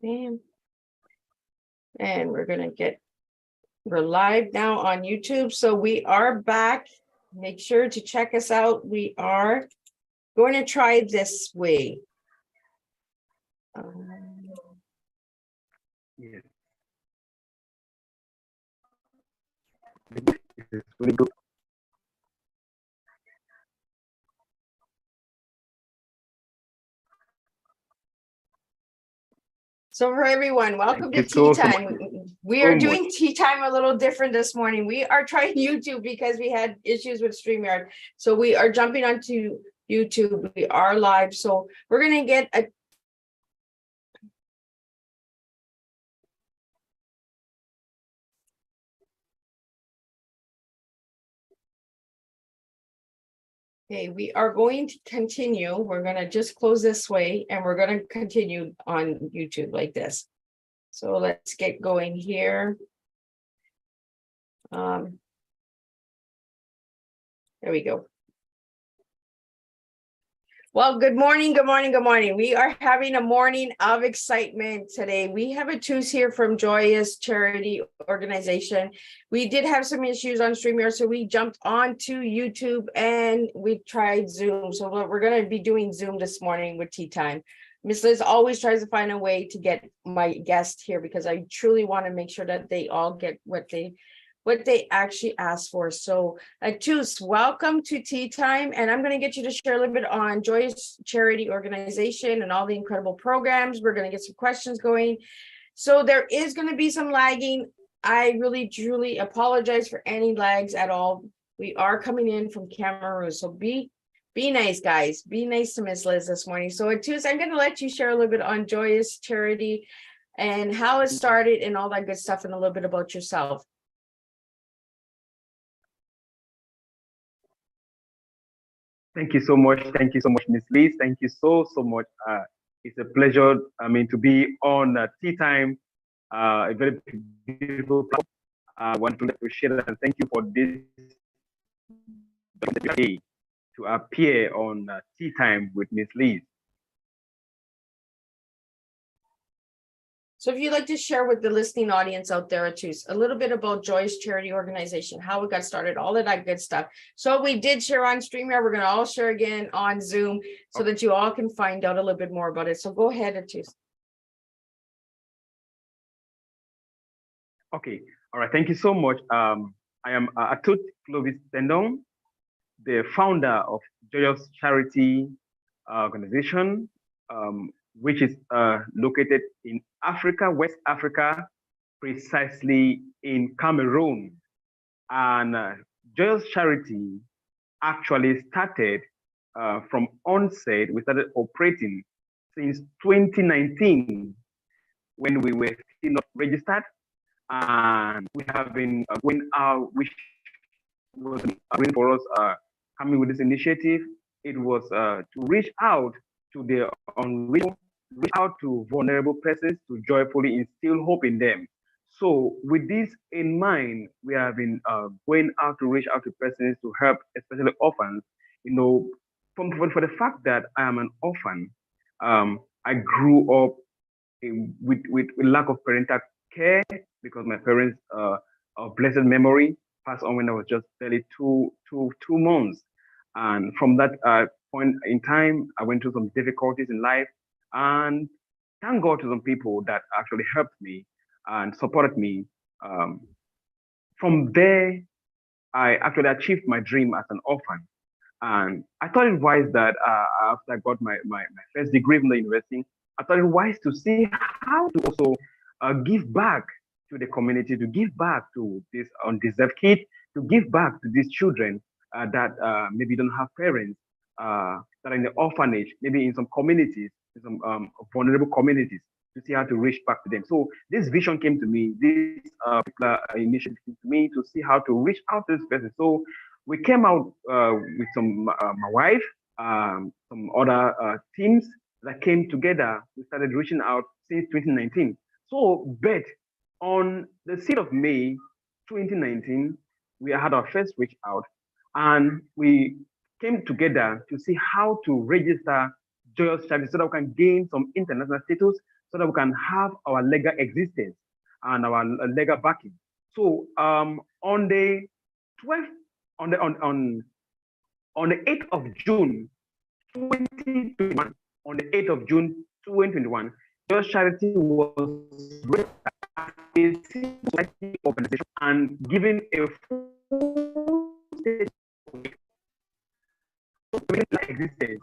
And we're live now on YouTube. So we are back. Make sure to check us out. We are going to try this way. Yes. It's really good. So for everyone, welcome to Thank you Tea so Time. much. We So are much. doing Tea Time a little different this morning. We are trying YouTube because we had issues with StreamYard. So we are jumping onto YouTube. We are live. So we're going to get a Okay, we are going to continue. We're going to just close this way and we're going to continue on YouTube like this. So let's get going here. There we go. Well, good morning, good morning, good morning. We are having a morning of excitement today. We have a choose here from Joyous Charity Organization. We did have some issues on StreamYard, so we jumped onto YouTube and we tried Zoom. So we're going to be doing Zoom this morning with Tea Time. Miss Liz always tries to find a way to get my guest here because I truly want to make sure that they all get what they actually asked for. So Tus, welcome to Tea Time. And I'm going to get you to share a little bit on Joyous Charity Organization and all the incredible programs. We're going to get some questions going. So there is going to be some lagging. I really, truly apologize for any lags at all. We are coming in from Cameroon. So be nice, guys. Be nice to Miss Liz this morning. So Tus, I'm going to let you share a little bit on Joyous Charity and how it started and all that good stuff and a little bit about yourself. Thank you so much. Thank you so much, Miss Liz. Thank you so much. It's a pleasure, to be on Tea Time, a very beautiful platform. I want to appreciate it and thank you for this day to appear on Tea Time with Miss Liz. So if you'd like to share with the listening audience out there, too, a little bit about Joyous Charity Organization, how it got started, all of that good stuff. So we did share on StreamYard. We're going to all share again on Zoom so that you all can find out a little bit more about it. So go ahead, Tus. Okay. All right. Thank you so much. I am Atut Clovis Tendon, the founder of Joyous Charity Organization, which is located in Africa, West Africa, precisely in Cameroon. And Joyous Charity actually started from onset. We started operating since 2019 when we were still not registered. And we have been going out, which was for us coming with this initiative. It was to reach out to the unreachable, reach out to vulnerable persons to joyfully instill hope in them. So with this in mind, we have been going out to reach out to persons to help, especially orphans. You know, for the fact that I am an orphan, I grew up with lack of parental care because my parents, of blessed memory, passed on when I was just barely two months. And from that point in time, I went through some difficulties in life. And thank God to some people that actually helped me and supported me. From there, I actually achieved my dream as an orphan. And I thought it wise that after I got my first degree from the university, I thought it wise to see how to also give back to the community, to give back to this undeserved kid, to give back to these children that maybe don't have parents, that are in the orphanage, maybe in some communities, in some vulnerable communities, to see how to reach back to them. So this vision came to me, this particular initiative came to me to see how to reach out to this person. So we came out with my wife, some other teams that came together. We started reaching out since 2019. So, but on the 6th of May 2019, we had our first reach out, and we came together to see how to register Joyous Charity so that we can gain some international status, so that we can have our legal existence and our legal backing. So on the 12th, on the 8th of June 2021, on the 8th of June 2021, Joyous Charity was registered as a civil society organization and given a full state of existence.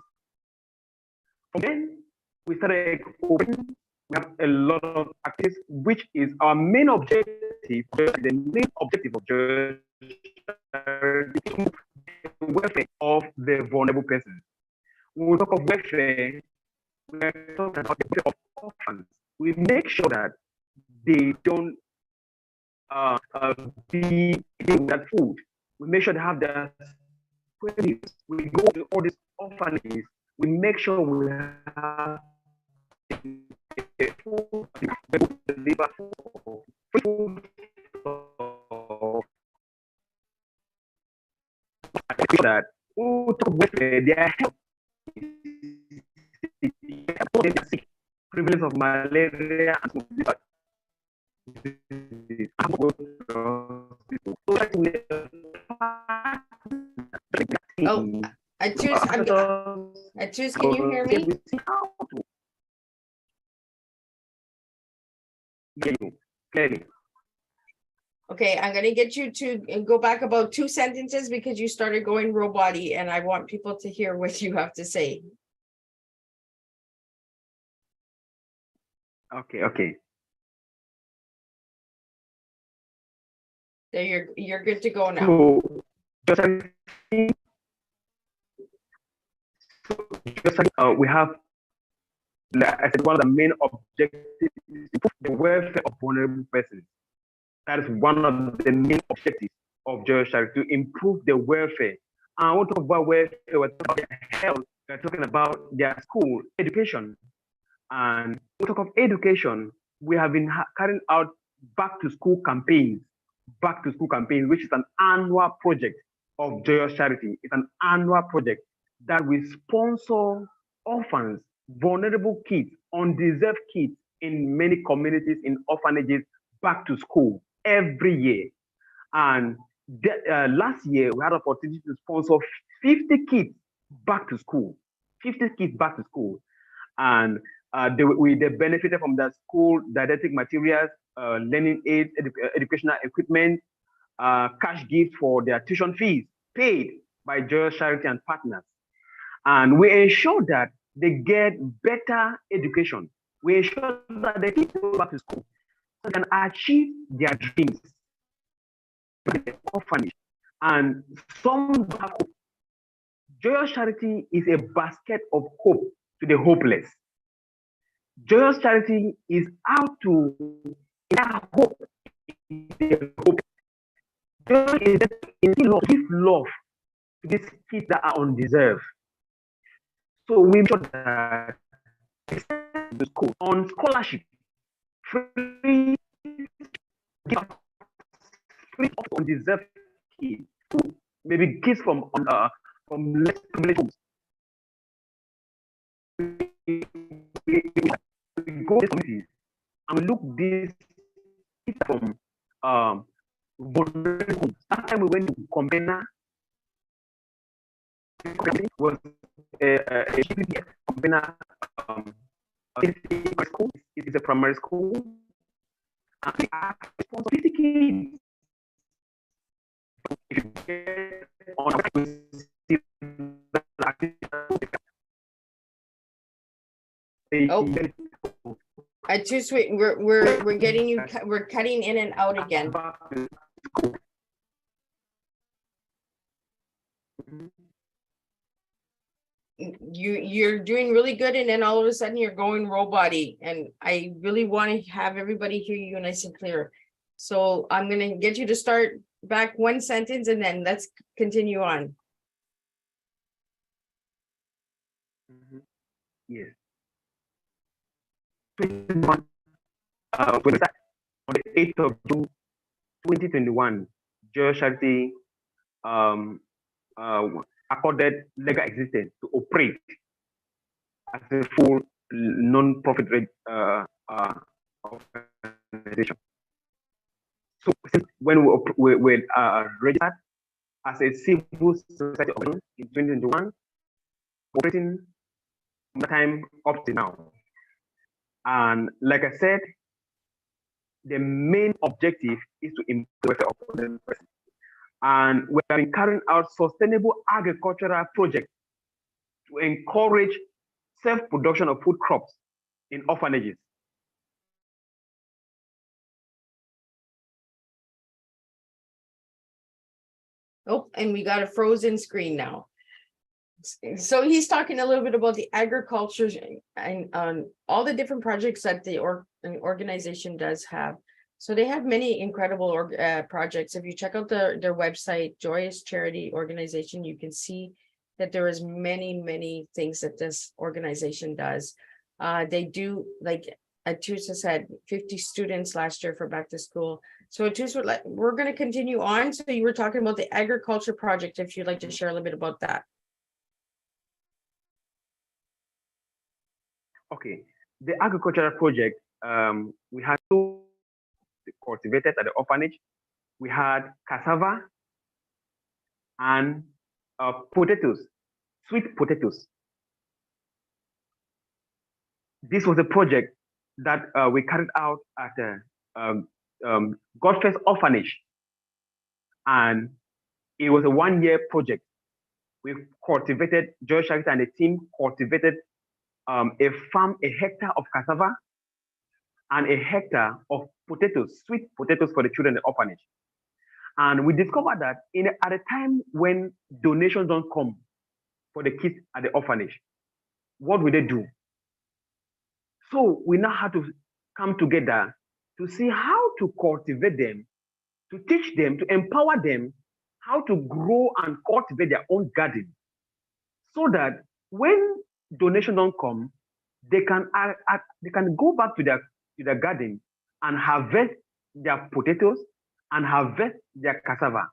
From then, we started opening. We have a lot of activities, which is our main objective. The main objective of Joyous Charity is the welfare of the vulnerable persons. When we talk of welfare, we're talking about the welfare of orphans. We make sure that they don't be without food. We make sure they have their food. We go to all these orphanages. We make sure we have food deliver food that who talk welfare, their health is prevalence of malaria and Oh, I choose. Can you hear me? Clearly. Okay, I'm gonna get you to go back about 2 sentences because you started going robot-y and I want people to hear what you have to say. Okay. There, you're good to go now. We have, I said, one of the main objectives is to improve the welfare of vulnerable persons. That is one of the main objectives of Joyous Charity, to improve the welfare. And when we talk about welfare, we're talking about their health, we're talking about their school, education. And when we talk of education, we have been carrying out back to school campaigns, which is an annual project of Joyous Charity. It's an annual project that we sponsor orphans, vulnerable kids, undeserved kids in many communities, in orphanages, back to school every year. And last year, we had an opportunity to sponsor 50 kids back to school. 50 kids back to school. And they benefited from the school didactic materials, learning aids, educational equipment, cash gifts for their tuition fees paid by Joyous Charity and partners. And we ensure that they get better education. We ensure that they go back to school so they can achieve their dreams. Orphanage. And some have hope. Joyous Charity is a basket of hope to the hopeless. Joyous Charity is out to hope. Joy is give love to these kids that are undeserved. So we make sure that the school on scholarship, free of undeserved kids, maybe kids from less privileged homes. We go to communities and look this from vulnerable homes. Last time we went to Combina, was a Combina school. It is a primary school. And we are responsible 50 kids. If you get on Oh, I choose. We're getting you. We're cutting in and out again. You're doing really good, and then all of a sudden you're going robot-y, and I really want to have everybody hear you nice and clear. So I'm gonna get you to start back 1 sentence, and then let's continue on. Yes. On the 8th of June 2021, Joyous Charity accorded legal existence to operate as a full non-profit organization. So since when we registered as a civil society organization in 2021, operating from that time up to now. And like I said, the main objective is to improve the welfare of the person. And we have been carrying out sustainable agricultural projects to encourage self-production of food crops in orphanages. Oh, and we got a frozen screen now. So he's talking a little bit about the agriculture and all the different projects that an organization does have. So they have many incredible projects. If you check out their website, Joyous Charity Organization, you can see that there is many things that this organization does. They do, like Atusa said, 50 students last year for back to school. So Atusa, we're going to continue on. So you were talking about the agriculture project, if you'd like to share a little bit about that. Okay, the agricultural project, we had two cultivated at the orphanage. We had cassava and potatoes, sweet potatoes. This was a project that we carried out at Godfrey's orphanage, and it was a one-year project. We cultivated, Joyous Charity and the team cultivated a hectare of cassava and a hectare of potatoes, sweet potatoes for the children in the orphanage. And we discovered that at a time when donations don't come for the kids at the orphanage, what will they do? So we now had to come together to see how to cultivate them, to teach them, to empower them how to grow and cultivate their own garden, so that when donations don't come, they can go back to their garden and harvest their potatoes and harvest their cassava.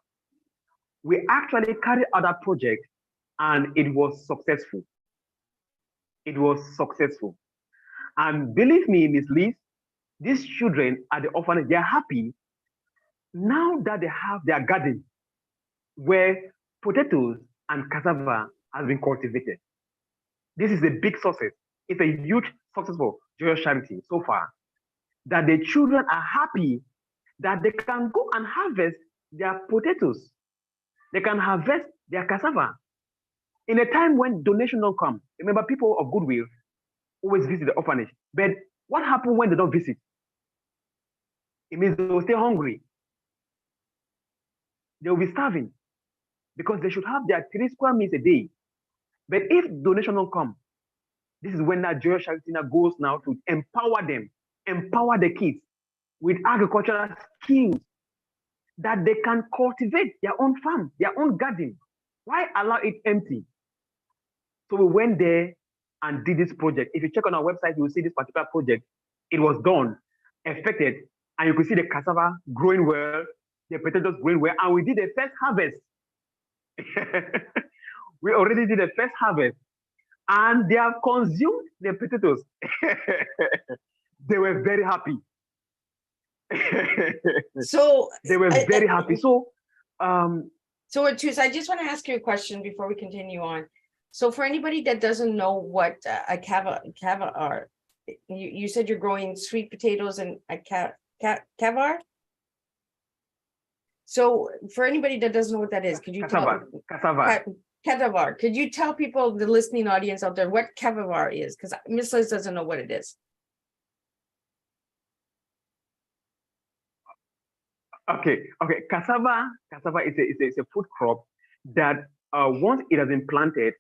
We actually carried out that project and it was successful. It was successful. And believe me, Miss Liz, these children at the orphanage, they're happy now that they have their garden where potatoes and cassava has been cultivated. This is a big success. It's a huge success for Joyous Charity so far, that the children are happy that they can go and harvest their potatoes. They can harvest their cassava. In a time when donations don't come, remember, people of goodwill always visit the orphanage. But what happens when they don't visit? It means they will stay hungry. They will be starving because they should have their 3 square meals a day. But if donations don't come, this is when that Joyous Charity goes now to empower them, empower the kids with agricultural skills that they can cultivate their own farm, their own garden. Why allow it empty? So we went there and did this project. If you check on our website, you will see this particular project. It was done, effected, and you can see the cassava growing well, the potatoes growing well, and we did the first harvest. We already did the first harvest, and they have consumed the potatoes. They were very happy. So they were very happy. So Atusa, I just want to ask you a question before we continue on. So for anybody that doesn't know what a cava are, you said you're growing sweet potatoes and a cavar. So for anybody that doesn't know what that is, could you tell Cadavar? Could you tell people, the listening audience out there, what cadavar is? Because Miss Liz doesn't know what it is. Okay. Cassava is a food crop that once it has been planted,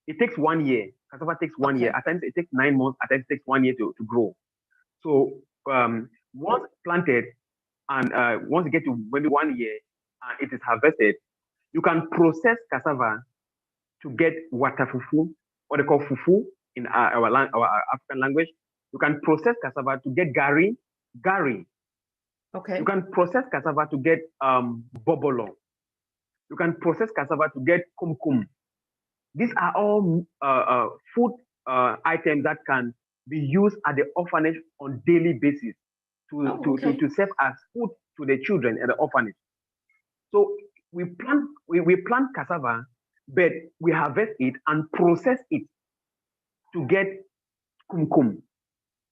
it takes 1 year. Cassava takes 1 year. At times it takes 9 months. At times it takes 1 year to grow. So once planted and once you get to maybe 1 year and it is harvested, you can process cassava to get water fufu, what they call fufu in our African language. You can process cassava to get gari. Okay. You can process cassava to get bobolo. You can process cassava to get kumkum. These are all food items that can be used at the orphanage on daily basis to serve as food to the children at the orphanage. So we plant cassava, but we harvest it and process it to get kumkum,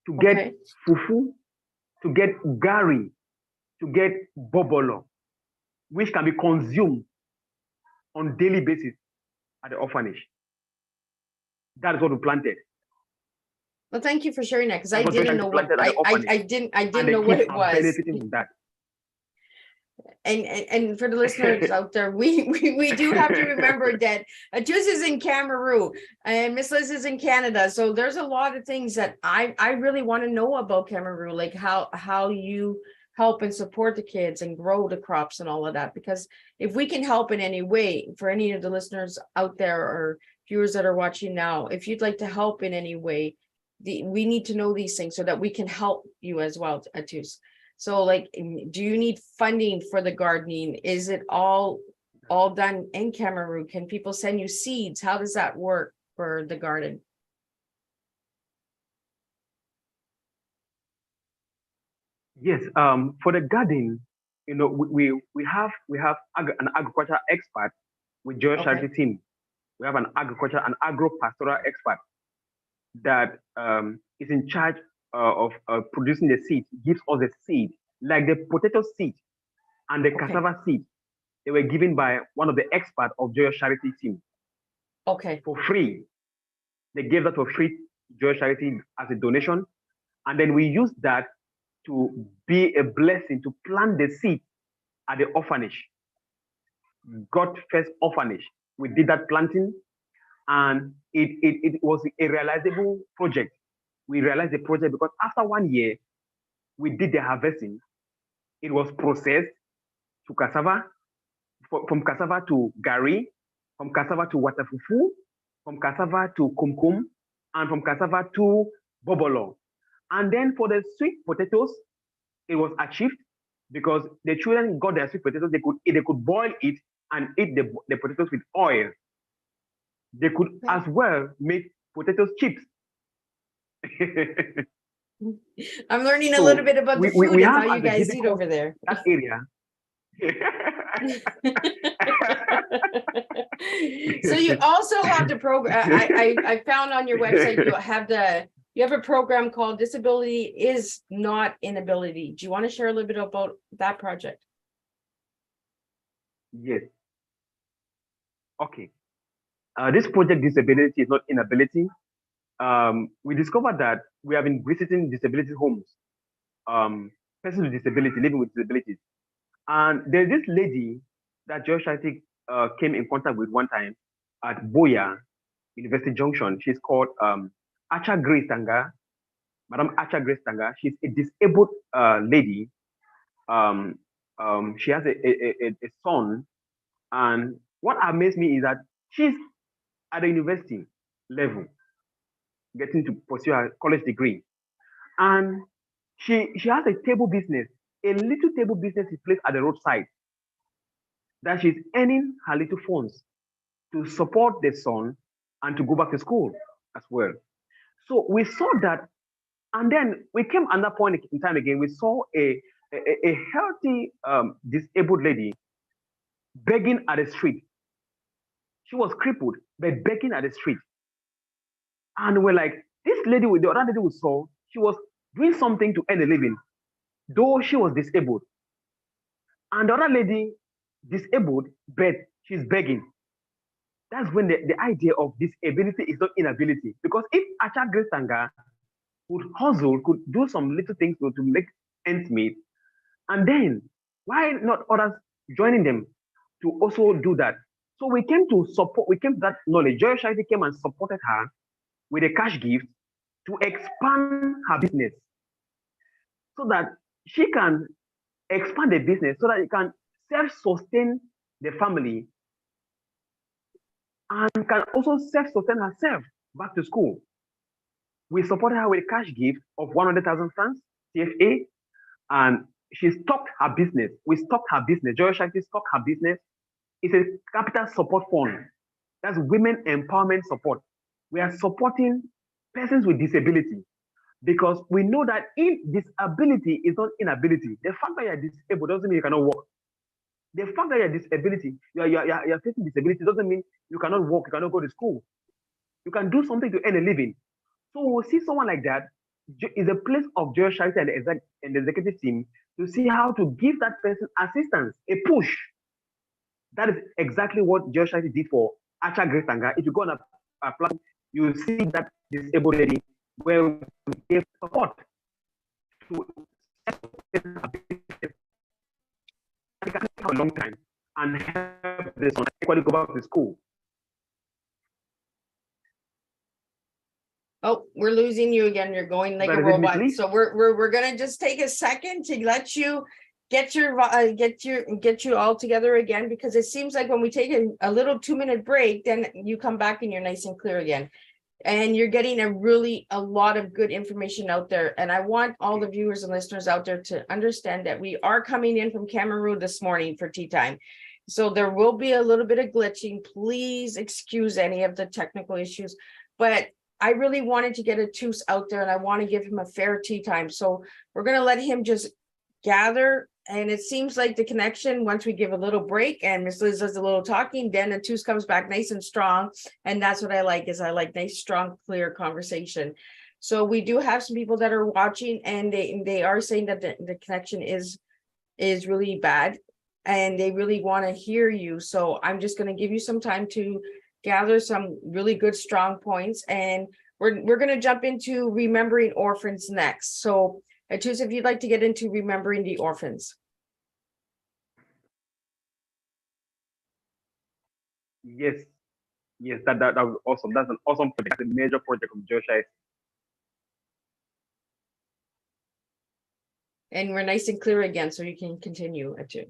to get fufu, to get gari, to get bobolo, which can be consumed on daily basis at the orphanage. That is what we planted. Well, thank you for sharing that, because I didn't know what I didn't know what it was. Benefiting from that. And for the listeners out there, we do have to remember that Juice is in Cameroon and Miss Liz is in Canada. So there's a lot of things that I really want to know about Cameroon, like how you help and support the kids and grow the crops and all of that. Because if we can help in any way, for any of the listeners out there or viewers that are watching now, if you'd like to help in any way, we need to know these things so that we can help you as well, Juice. So, like, do you need funding for the gardening? Is it all done in Cameroon? Can people send you seeds? How does that work for the garden? Yes, for the garden, we have an agricultural expert with Joyous Charity team. We have an agro-pastoral expert that is in charge of producing the seed, gives us the seed, like the potato seed and the cassava seed. They were given by one of the experts of Joyous Charity team. For free. They gave that for free to Joyous Charity as a donation. And then we used that to be a blessing, to plant the seed at the orphanage. God First Orphanage. We did that planting, and it was a realizable project. We realized the project because after 1 year, we did the harvesting. It was processed to cassava, from cassava to gari, from cassava to watafufu, from cassava to kumkum, and from cassava to bobolo. And then for the sweet potatoes, it was achieved because the children got their sweet potatoes. They could boil it and eat the potatoes with oil. They could as well make potatoes chips. I'm learning a little bit about the food and how you guys eat over there. That area. So you also have the program. I found on your website you have a program called Disability is Not Inability. Do you want to share a little bit about that project? Yes. Okay. This project, Disability is Not Inability. We discovered that we have been visiting disability homes, persons with disability, living with disabilities. And there's this lady that Joyous Charity came in contact with one time at Boya University Junction. She's called Acha Grace Tanga, Madam Acha Grace Tanga. She's a disabled lady. She has a son. And what amazed me is that she's at the university level, getting to pursue her college degree. And she has a table business, a little table business is placed at the roadside that she's earning her little funds to support the son and to go back to school as well. So we saw that, and then we came at that point in time again, we saw a healthy disabled lady begging at the street. She was crippled, but begging at the street. And we're like, this lady, the other lady we saw, she was doing something to earn a living, though she was disabled. And the other lady, disabled, but she's begging. That's when the idea of disability is not inability. Because if Acha Grace Tanga could hustle, could do some little things to make ends meet, and then why not others joining them to also do that? So we came to that knowledge. Joyous Charity came and supported her with a cash gift to expand her business so that she can expand the business so that it can self-sustain the family and can also self-sustain herself back to school. We supported her with a cash gift of 100,000 francs, CFA, and she stopped her business. We stopped her business. Joyous Charity stopped her business. It's a capital support fund. That's women empowerment support. We are supporting persons with disability. because we know that disability is not inability. The fact that you're disabled doesn't mean you cannot walk. The fact that you're facing disability doesn't mean you cannot walk, you cannot go to school. You can do something to earn a living. So we'll see someone like that. Is a place of joyous charity and the executive team to see how to give that person assistance, a push. That is exactly what joyous charity did for Acha Grace Tanga. If you go on a platform, you see that disabled lady where we gave support to a long time and help this one equally go back to school. Oh, we're losing you again. You're going like a robot. So we're gonna just take a second to let you get you all together again, because it seems like when we take a little 2-minute break, then you come back and you're nice and clear again. And you're getting a lot of good information out there. And I want all the viewers and listeners out there to understand that we are coming in from Cameroon this morning for tea time. So there will be a little bit of glitching. Please excuse any of the technical issues, but I really wanted to get a Tus out there and I want to give him a fair tea time. So we're going to let him just gather. And it seems like the connection, once we give a little break and Miss Liz does a little talking, then the Tus comes back nice and strong. And that's what I like, is I like nice, strong, clear conversation. So we do have some people that are watching, and they are saying that the connection is really bad and they really want to hear you. So I'm just going to give you some time to gather some really good, strong points. And we're going to jump into remembering orphans next. So Tus, if you'd like to get into remembering the orphans. Yes, that was awesome. That's an awesome project. That's a major project of Joshua. And we're nice and clear again, so you can continue, Atu.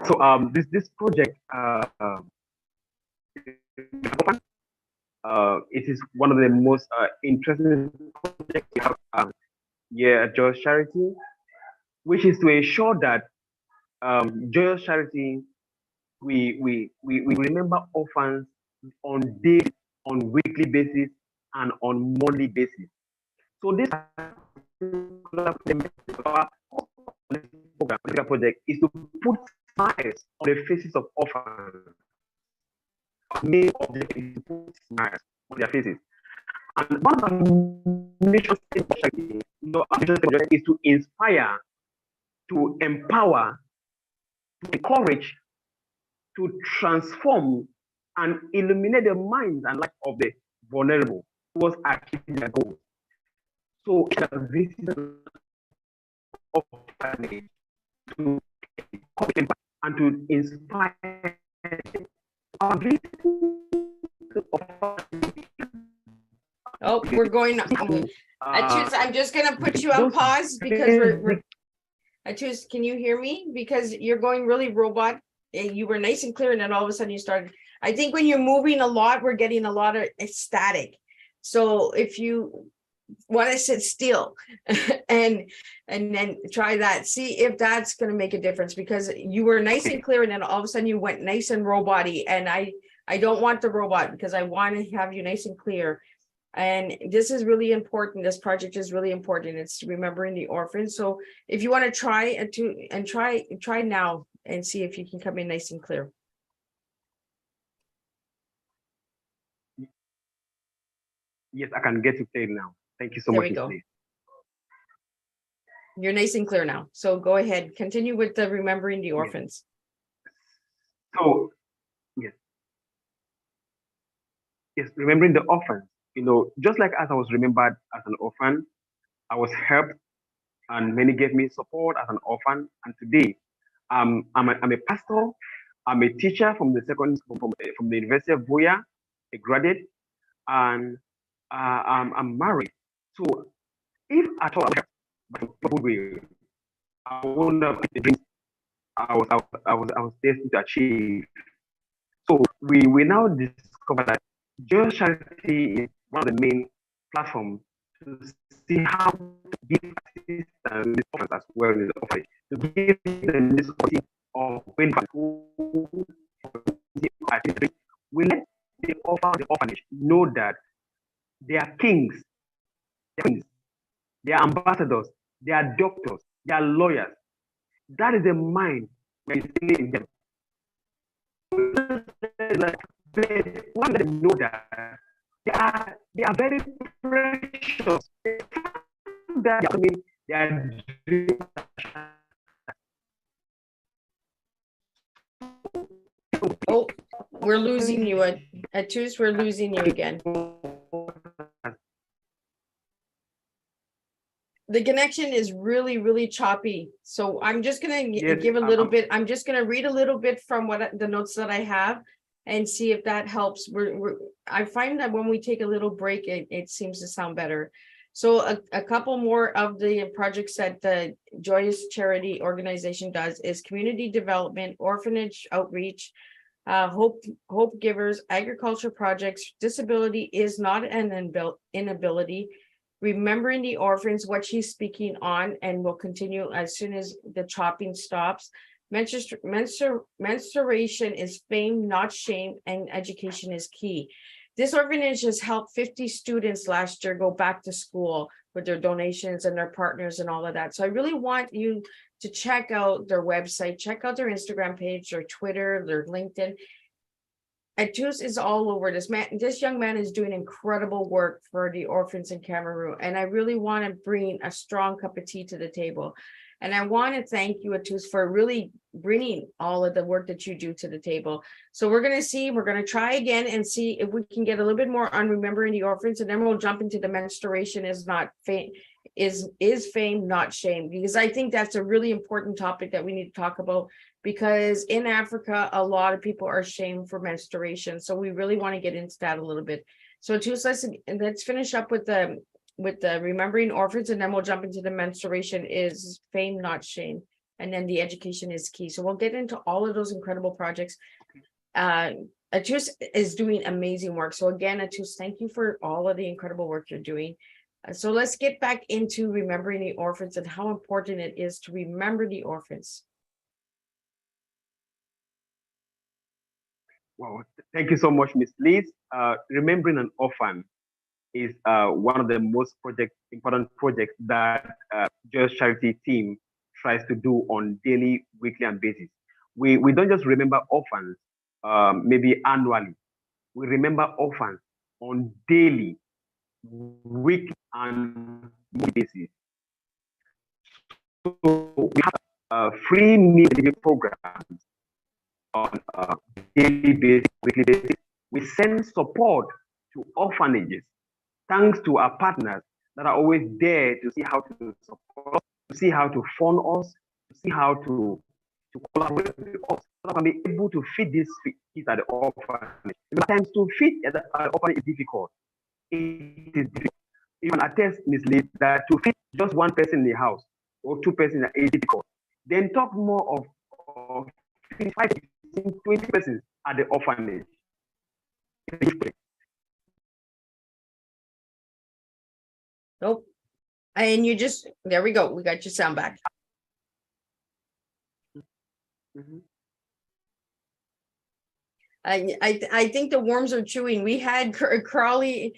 So this project it is one of the most interesting projects we have at Joyous Charity, which is to ensure that Joyous Charity we remember orphans on daily, on weekly basis, and on monthly basis. So this project is to put smiles on the faces of orphans. Main objective is to put smiles on their faces. And one of the mission statements is to inspire, to empower, to encourage, to transform and illuminate the minds and life of the vulnerable towards achieving their goals. So this is to and to inspire Oh, we're going. I'm just gonna put you on pause because we're Tus, can you hear me? Because you're going really robot. You were nice and clear, and then all of a sudden you started. I think when you're moving a lot, we're getting a lot of static. So if you want to sit still and then try that, see if that's going to make a difference, because you were nice and clear, and then all of a sudden you went nice and robot-y, and I don't want the robot, because I want to have you nice and clear. And this is really important. This project is really important. It's remembering the orphans. So if you want to try now and see if you can come in nice and clear. Yes, I can get to play now. Thank you so much. There we go. You're nice and clear now. So go ahead, continue with the remembering the orphans. So yes, remembering the orphans. Just like as I was remembered as an orphan, I was helped, and many gave me support as an orphan. And today, I'm a pastor. I'm a teacher from the secondary school, from the University of Buea, a graduate, and I'm married. So if at all I won't have the dreams I was destined to achieve. So we now discover that Joyous Charity is one of the main platforms to see how to give assistance as well as to give them this of when we let the orphanage know that they are kings, they are ambassadors, they are doctors, they are lawyers. That is the mind we're instilling in them. Like, one let them know that they are very precious. That they are Oh, we're losing you at Tus, we're losing you again. The connection is really, really choppy. So I'm just gonna give a little bit. I'm just gonna read a little bit from what the notes that I have and see if that helps. I find that when we take a little break, it seems to sound better. So a couple more of the projects that the Joyous Charity Organization does is community development, orphanage outreach, hope givers, agriculture projects. Disability is not an inability. Remembering the orphans, what she's speaking on, and will continue as soon as the chopping stops. Menstruation is fame, not shame, and education is key. This orphanage has helped 50 students last year go back to school with their donations and their partners and all of that. So I really want you to check out their website, check out their Instagram page, their Twitter, their LinkedIn. Atus is all over this man. This young man is doing incredible work for the orphans in Cameroon. And I really want to bring a strong cup of tea to the table. And I want to thank you, Atus, for really bringing all of the work that you do to the table. So we're going to try again and see if we can get a little bit more on remembering the orphans. And then we'll jump into the menstruation is not fame, is fame, not shame, because I think that's a really important topic that we need to talk about. Because in Africa, a lot of people are shamed for menstruation. So we really want to get into that a little bit. So let's finish up with the remembering orphans, and then we'll jump into the menstruation is fame, not shame. And then the education is key. So we'll get into all of those incredible projects. Atus is doing amazing work. So again, Atus, thank you for all of the incredible work you're doing. So let's get back into remembering the orphans and how important it is to remember the orphans. Wow, thank you so much, Ms. Liz. Remembering an orphan is one of the most important projects that Joyous Charity team tries to do on daily, weekly, and basis. We don't just remember orphans maybe annually. We remember orphans on daily, weekly, and monthly basis. So we have free meal programs on daily basis, weekly basis. We send support to orphanages, thanks to our partners that are always there to see how to support us, to see how to fund us, to see how to collaborate with us, so that we can be able to feed these kids at the orphanage. Sometimes to feed at the orphanage is difficult. It is difficult. You can attest, Ms. Lee, that to feed just one person in the house or two persons is difficult. Then talk more of 5, 20 persons at the orphanage. Nope. And there we go. We got your sound back. Mm-hmm. I think the worms are chewing. We had Crawley,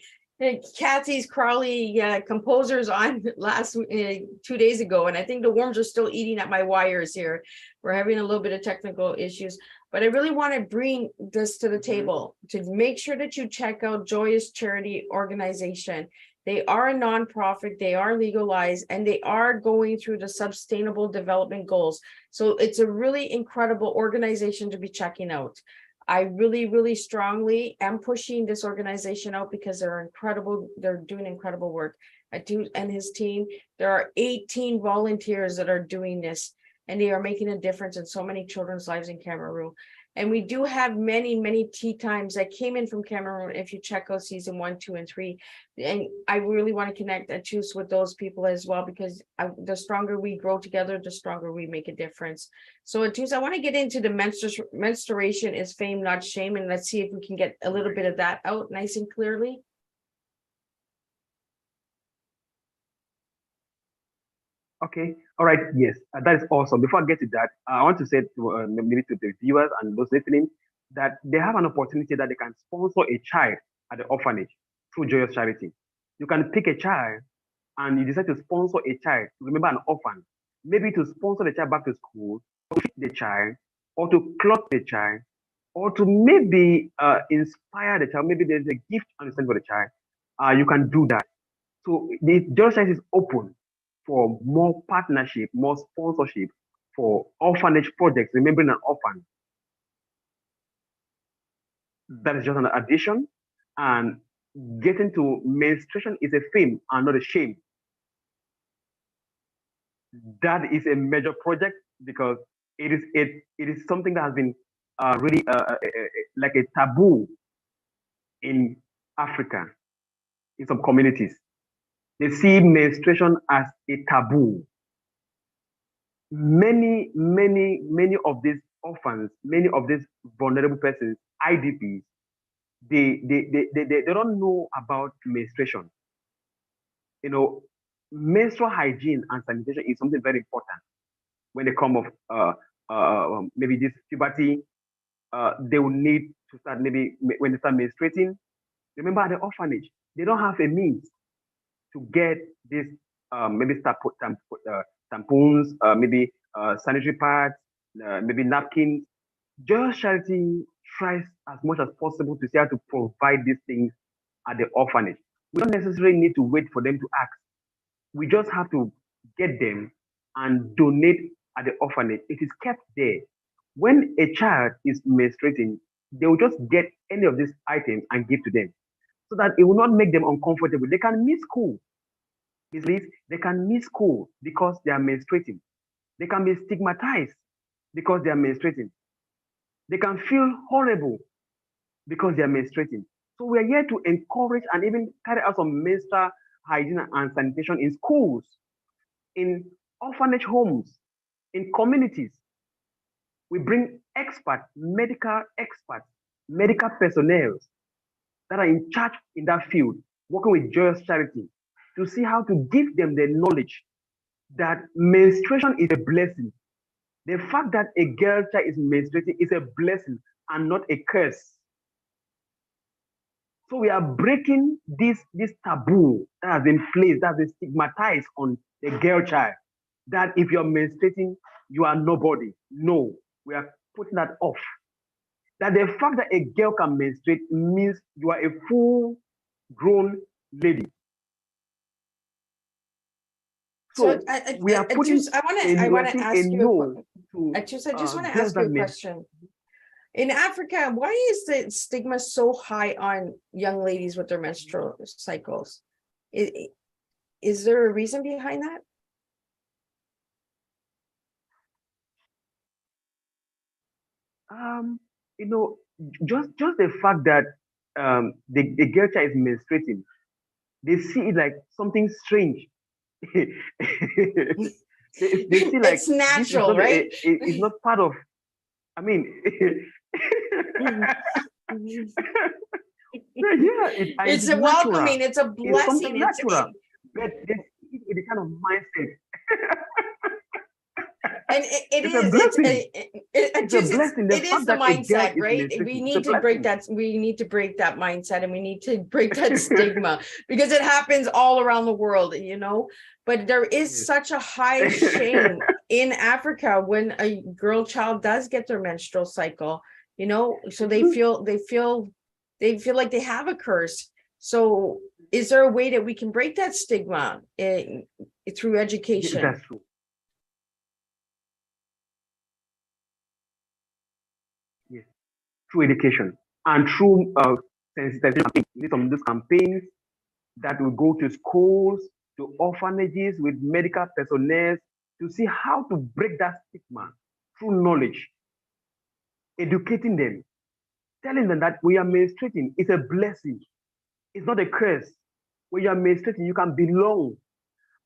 Kathy's Crawley composers on 2 days ago, and I think the worms are still eating at my wires here. We're having a little bit of technical issues, but I really want to bring this to the table to make sure that you check out Joyous Charity Organization. They are a nonprofit, they are legalized, and they are going through the sustainable development goals. So it's a really incredible organization to be checking out. I really, really strongly am pushing this organization out because they're incredible. They're doing incredible work. Atus and his team, there are 18 volunteers that are doing this, and they are making a difference in so many children's lives in Cameroon. And we do have many, many tea times that came in from Cameroon. If you check out season 1, 2, and 3, and I really want to connect Atus with those people as well, because the stronger we grow together, the stronger we make a difference. So Atus, I want to get into the menstruation is fame, not shame, and let's see if we can get a little bit of that out nice and clearly. Okay. All right. Yes, that is awesome. Before I get to that, I want to say to maybe to the viewers and those listening that they have an opportunity that they can sponsor a child at the orphanage through Joyous Charity. You can pick a child and you decide to sponsor a child. Remember, an orphan, maybe to sponsor the child back to school, feed the child, or to clothe the child, or to maybe inspire the child. Maybe there's a gift on the side for the child. You can do that. So the Joyous Charity is open for more partnership, more sponsorship for orphanage projects. Remembering an orphan, that is just an addition. And getting to menstruation is a fame and not a shame. That is a major project because it is something that has been really like a taboo in Africa in some communities. They see menstruation as a taboo. Many of these orphans, many of these vulnerable persons, IDPs, they don't know about menstruation. You know, menstrual hygiene and sanitation is something very important when they come of maybe this puberty. They will need to start maybe when they start menstruating. Remember, at the orphanage, they don't have a means to get this maybe tampons, maybe sanitary pads, maybe napkins. Just Charity tries as much as possible to see how to provide these things at the orphanage. We don't necessarily need to wait for them to ask. We just have to get them and donate at the orphanage. It is kept there. When a child is menstruating, they will just get any of these items and give to them so that it will not make them uncomfortable. They can miss school. They can miss school because they are menstruating. They can be stigmatized because they are menstruating. They can feel horrible because they are menstruating. So we are here to encourage and even carry out some menstrual hygiene and sanitation in schools, in orphanage homes, in communities. We bring experts, medical personnel that are in charge in that field, working with Joyous Charity to see how to give them the knowledge that menstruation is a blessing. The fact that a girl child is menstruating is a blessing and not a curse. So we are breaking this taboo that has been placed, that has been stigmatized on the girl child. That if you're menstruating, you are nobody. No, we are putting that off. That the fact that a girl can menstruate means you are a full grown lady. So So we are putting I want to ask you no to I just want to girls ask you that a question. In Africa, why is the stigma so high on young ladies with their menstrual cycles? Is there a reason behind that? um you know just the fact that the girl child is menstruating, they see it like something strange. they see like It's this is natural, not right? it's not part of, I mean, yeah, it It's is a natural. welcoming, it's a It's something blessing. natural. But they see it with the kind of mindset. And it It's a is blessing. It's a blessing. The it is fact the that a girl mindset, is right? menstruating, it's a blessing. We need to break that mindset, and we need to break that stigma, because it happens all around the world, but there is Yes. such a high shame in Africa when a girl child does get their menstrual cycle, so they feel like they have a curse. So is there a way that we can break that stigma through education? That's true. Yes. Through education and through sensitization campaigns. We need some of these campaigns that will go to schools, to orphanages with medical personnel to see how to break that stigma through knowledge, educating them, telling them that we are menstruating is a blessing, it's not a curse. When you are menstruating, you can belong.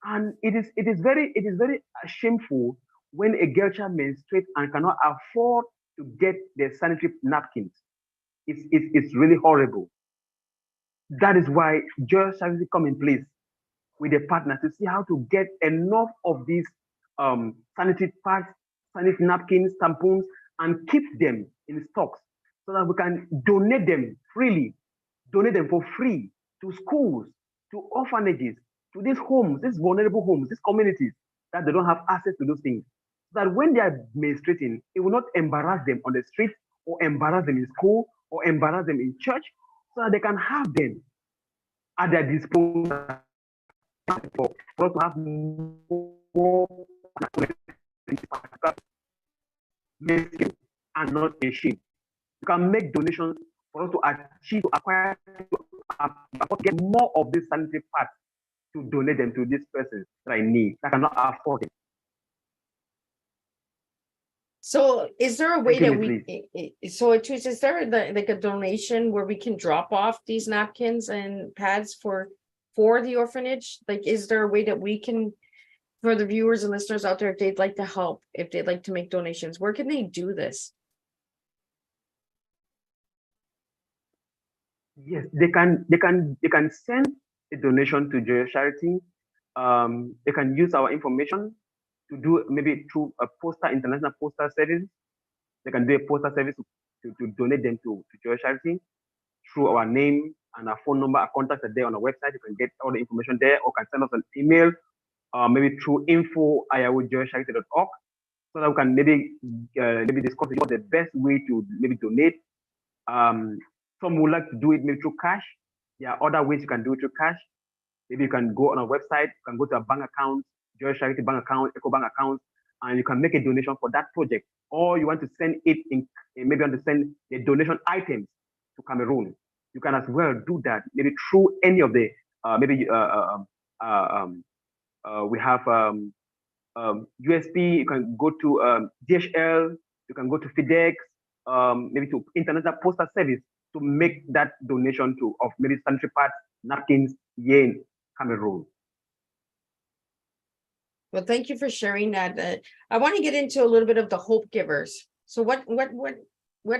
And it is very shameful when a girl child menstruates and cannot afford to get the sanitary napkins. It's really horrible. That is why joyous charity come in place. with the partners to see how to get enough of these sanitary pads, sanitary napkins, tampons, and keep them in stocks so that we can donate them freely, donate them for free to schools, to orphanages, to these homes, these vulnerable homes, these communities that they don't have access to those things. So that when they are menstruating, it will not embarrass them on the street or embarrass them in school or embarrass them in church, so that they can have them at their disposal for us to have more and not a shame. You can make donations for us to achieve, to acquire, to get more of these sanitary pads to donate them to these persons that I need, that cannot afford it. So is there a way that is there like a donation where we can drop off these napkins and pads for the orphanage? Like, is there a way that we can, for the viewers and listeners out there, if they'd like to help, if they'd like to make donations, where can they do this? Yes, they can send a donation to Joyous Charity. They can use our information to do maybe through a international postal service. They can do a postal service to donate them to Joyous Charity through our name and our phone number. Our contacts are there on our website. You can get all the information there, or can send us an email, maybe through info@joyouscharity.org, so that we can maybe discuss what the best way to maybe donate. Some would like to do it maybe through cash. There are other ways you can do it through cash. Maybe you can go on our website, you can go to a bank account, Joyous Charity bank account, Eco Bank account, and you can make a donation for that project. Or you want to send it maybe you want to send the donation items to Cameroon. You can as well do that, maybe through any of the we have USP. You can go to DHL. You can go to FedEx, maybe to International Postal Service to make that donation of maybe sanitary pads, napkins, yen, Cameroon. Well, thank you for sharing that. I want to get into a little bit of the Hope Givers. So what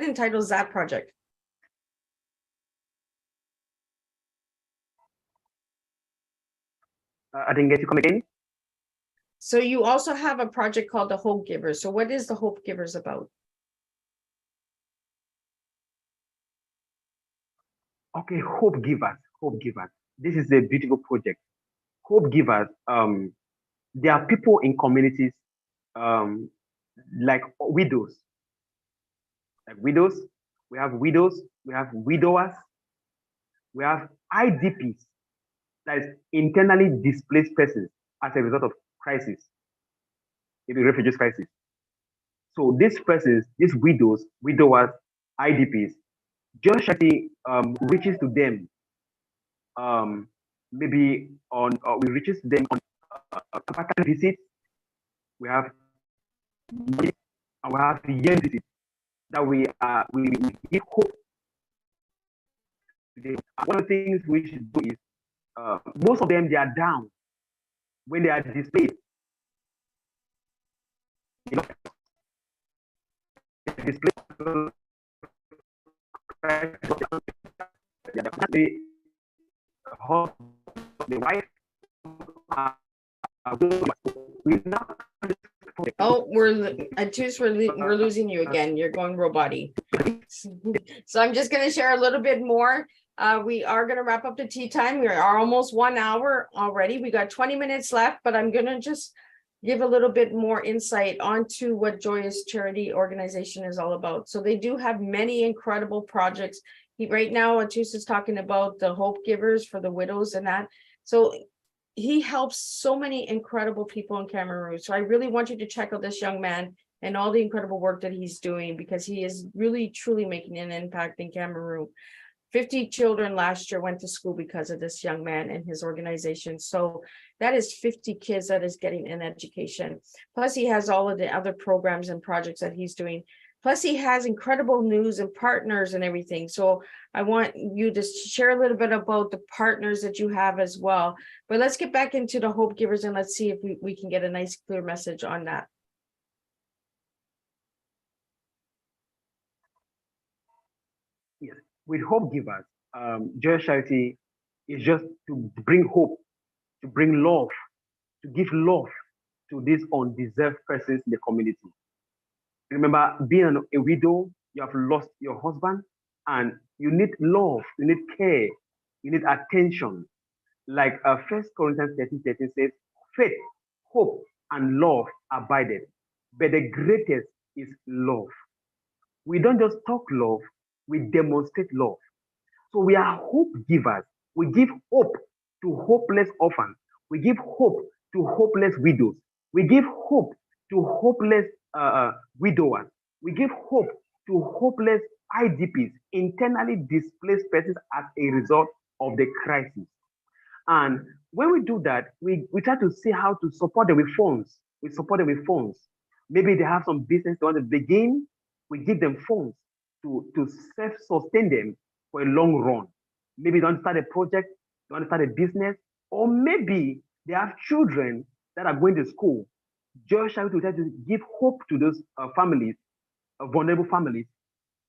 entitles that project? I didn't get you come again. So you also have a project called the Hope Givers. So what is the Hope Givers about? Okay, Hope Givers. Hope Givers. This is a beautiful project. Hope Givers. There are people in communities like widows. Like widows, we have widowers, we have IDPs, that is internally displaced persons as a result of crisis, maybe refugees crisis. So these persons, these widowers, IDPs, Joyous Charity reaches to them, maybe we reaches them on a visit. We have the year visit that we give hope to them. One of the things we should do is most of them, they are down when they are displaced. You know, displaced the wife. Oh, we're losing you again. You're going roboty. So I'm just going to share a little bit more. We are going to wrap up the tea time. We are almost 1 hour already. We got 20 minutes left, but I'm going to just give a little bit more insight onto what Joyous Charity Organization is all about. So they do have many incredible projects. Right now, Atus is talking about the Hope Givers for the widows and that. So he helps so many incredible people in Cameroon. So I really want you to check out this young man and all the incredible work that he's doing, because he is really, truly making an impact in Cameroon. 50 children last year went to school because of this young man and his organization. So that is 50 kids that is getting an education. Plus, he has all of the other programs and projects that he's doing. Plus, he has incredible news and partners and everything. So I want you to share a little bit about the partners that you have as well. But let's get back into the Hope Givers and let's see if we can get a nice, clear message on that. Yes, with Hope Givers, Joyous Charity is just to bring hope to bring love, to give love to these undeserved persons in the community. Remember, being a widow, you have lost your husband, and you need love, you need care, you need attention. Like 1 Corinthians 13:13 says, faith, hope, and love abided, but the greatest is love. We don't just talk love, we demonstrate love. So we are hope givers. We give hope to hopeless orphans. We give hope to hopeless widows. We give hope to hopeless widowers. We give hope to hopeless IDPs, internally displaced persons as a result of the crisis. And when we do that, we try to see how to support them with funds. We support them with funds. Maybe they have some business they want to begin. We give them funds to self-sustain them for a long run. Maybe they want to start a project, they want to start a business, or maybe they have children that are going to school. Just trying to try to give hope to those families, vulnerable families,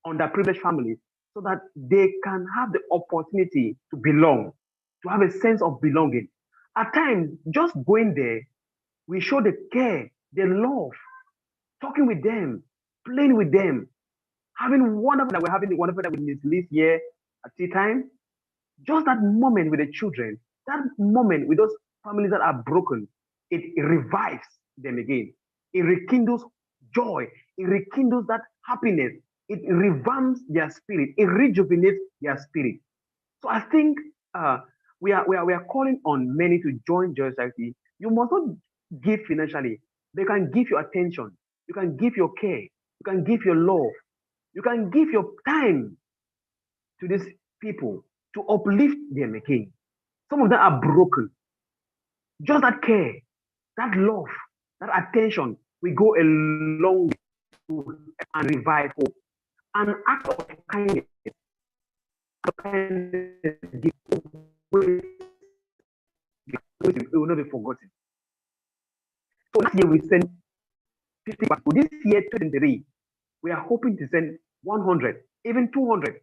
underprivileged families, so that they can have the opportunity to belong, to have a sense of belonging. At times, just going there, we show the care, the love, talking with them, playing with them, having wonderful that we're having wonderful that with this year at tea time. Just that moment with the children, that moment with those families that are broken, it revives them again. It rekindles joy. It rekindles that happiness. It revamps their spirit. It rejuvenates their spirit. So I think we are calling on many to join Joyous Charity. You must not give financially. They can give your attention. You can give your care. You can give your love. You can give your time to these people to uplift them again. Some of them are broken. Just that care, that love, that attention will go a long way to and revive hope. An act of kindness, it will not be forgotten. So last year we sent 50 back. This year, 2023, we are hoping to send 100, even 200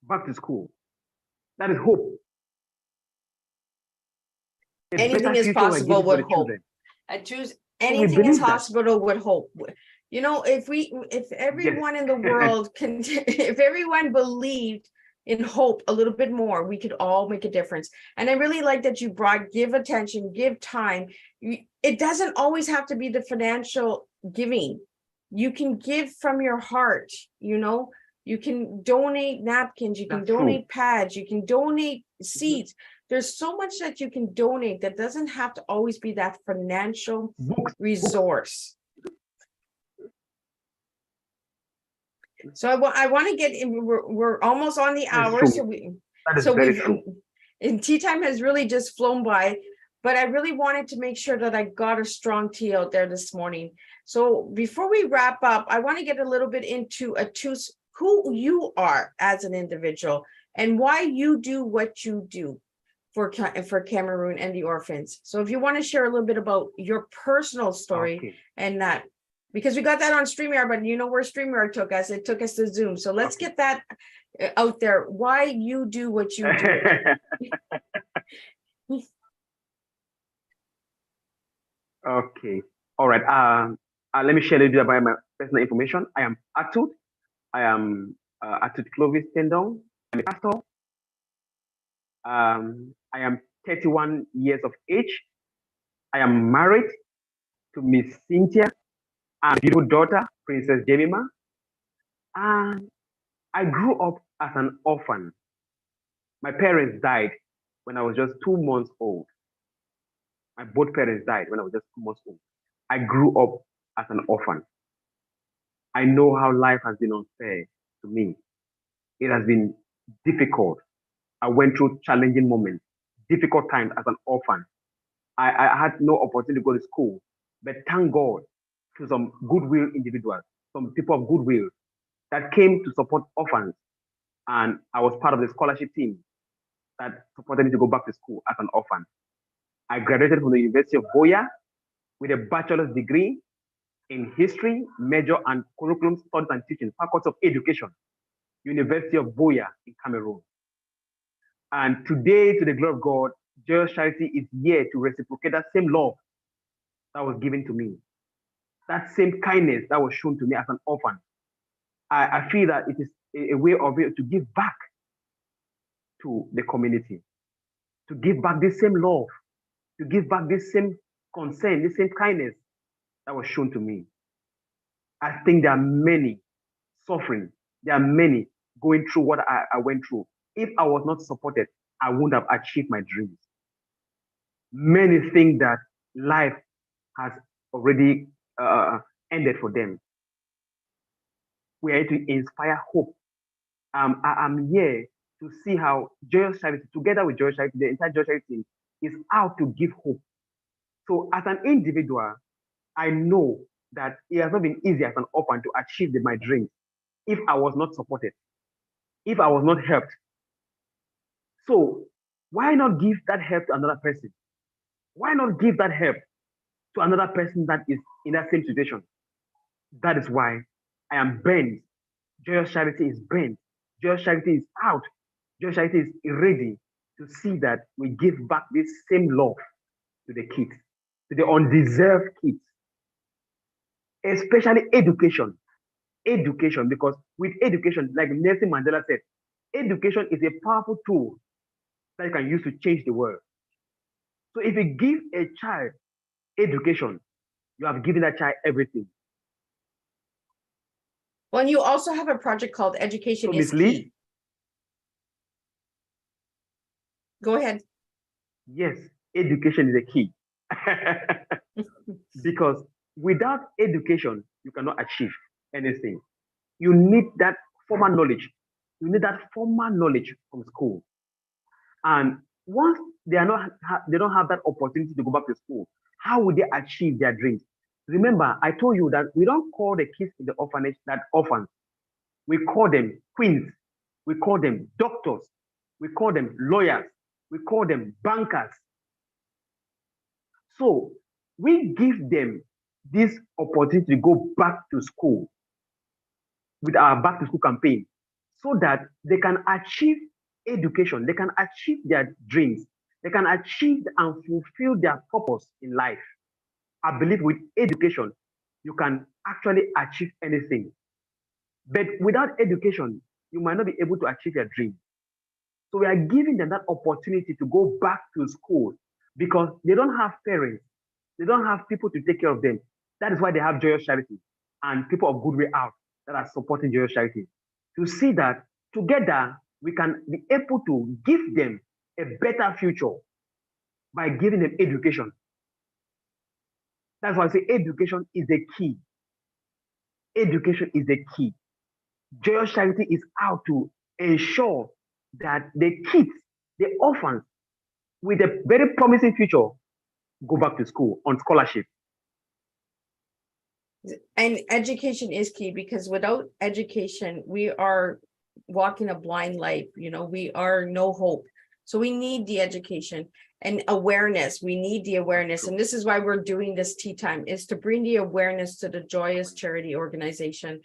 back to school. That is hope. Anything is possible with hope. Anything is possible with hope. You know, if everyone in the world can, if everyone believed in hope a little bit more, we could all make a difference. And I really like that you brought give attention, give time. It doesn't always have to be the financial giving. You can give from your heart, you know. You can donate napkins, you can donate pads, you can donate seeds. There's so much that you can donate that doesn't have to always be that financial resource. So I want to get in, we're almost on the hour. And tea time has really just flown by, but I really wanted to make sure that I got a strong tea out there this morning. So before we wrap up, I want to get a little bit into who you are as an individual and why you do what you do for Cameroon and the orphans. So if you want to share a little bit about your personal story and that, because we got that on StreamYard, but you know where StreamYard took us. It took us to Zoom. So let's get that out there. Why you do what you do. Okay. All right. Let me share a little bit about my personal information. I am Atut. I am Atut Clovis Tendon. I'm a pastor. I am 31 years of age. I am married to Miss Cynthia and beautiful daughter, Princess Jemima. And I grew up as an orphan. My parents died when I was just 2 months old. My both parents died when I was just 2 months old. I grew up as an orphan. I know how life has been unfair to me. It has been difficult. I went through challenging moments, difficult times as an orphan. I had no opportunity to go to school, but thank God to some goodwill individuals, some people of goodwill that came to support orphans. And I was part of the scholarship team that supported me to go back to school as an orphan. I graduated from the University of Boya with a bachelor's degree in history, major and curriculum studies and teaching, Faculty of Education, University of Boya in Cameroon. And today, to the glory of God, Joyous Charity is here to reciprocate that same love that was given to me, that same kindness that was shown to me as an orphan. I feel that it is a way of it to give back to the community, to give back this same love, to give back this same concern, this same kindness that was shown to me. I think there are many suffering. There are many going through what I went through. If I was not supported, I wouldn't have achieved my dreams. Many think that life has already ended for them. We are here to inspire hope. I'm here to see how Joyous Charity, together with Joyous Charity, the entire Joyous Charity team, is out to give hope. So as an individual, I know that it has not been easy as an orphan to achieve my dreams if I was not supported, if I was not helped. So why not give that help to another person? Why not give that help to another person that is in that same situation? That is why I am bent. Joyous Charity is bent. Joyous Charity is out. Joyous Charity is ready to see that we give back this same love to the kids, to the undeserved kids, especially education. Education, because with education, like Nelson Mandela said, education is a powerful tool that you can use to change the world. So if you give a child education, you have given that child everything. Well, and you also have a project called Education So, is Ms. Lee? Key. Go ahead. Yes, education is a key. Because without education, you cannot achieve anything. You need that formal knowledge. You need that formal knowledge from school. And once they don't have that opportunity to go back to school, how will they achieve their dreams? Remember, I told you that we don't call the kids in the orphanage that orphans. We call them queens. We call them doctors. We call them lawyers. We call them bankers. So we give them this opportunity to go back to school with our back to school campaign so that they can achieve education, they can achieve their dreams, they can achieve and fulfill their purpose in life. I believe with education, you can actually achieve anything. But without education, you might not be able to achieve your dream. So we are giving them that opportunity to go back to school because they don't have parents, they don't have people to take care of them. That is why they have Joyous Charity and people of Good Way Out that are supporting Joyous Charity to see that together we can be able to give them a better future by giving them education. That's why I say education is the key. Education is the key. Joyous Charity is out to ensure that the kids, the orphans, with a very promising future, go back to school on scholarship. And education is key because without education, we are walking a blind life. We are no hope. So we need the education and awareness. We need the awareness. And this is why we're doing this tea time, is to bring the awareness to the Joyous Charity Organization.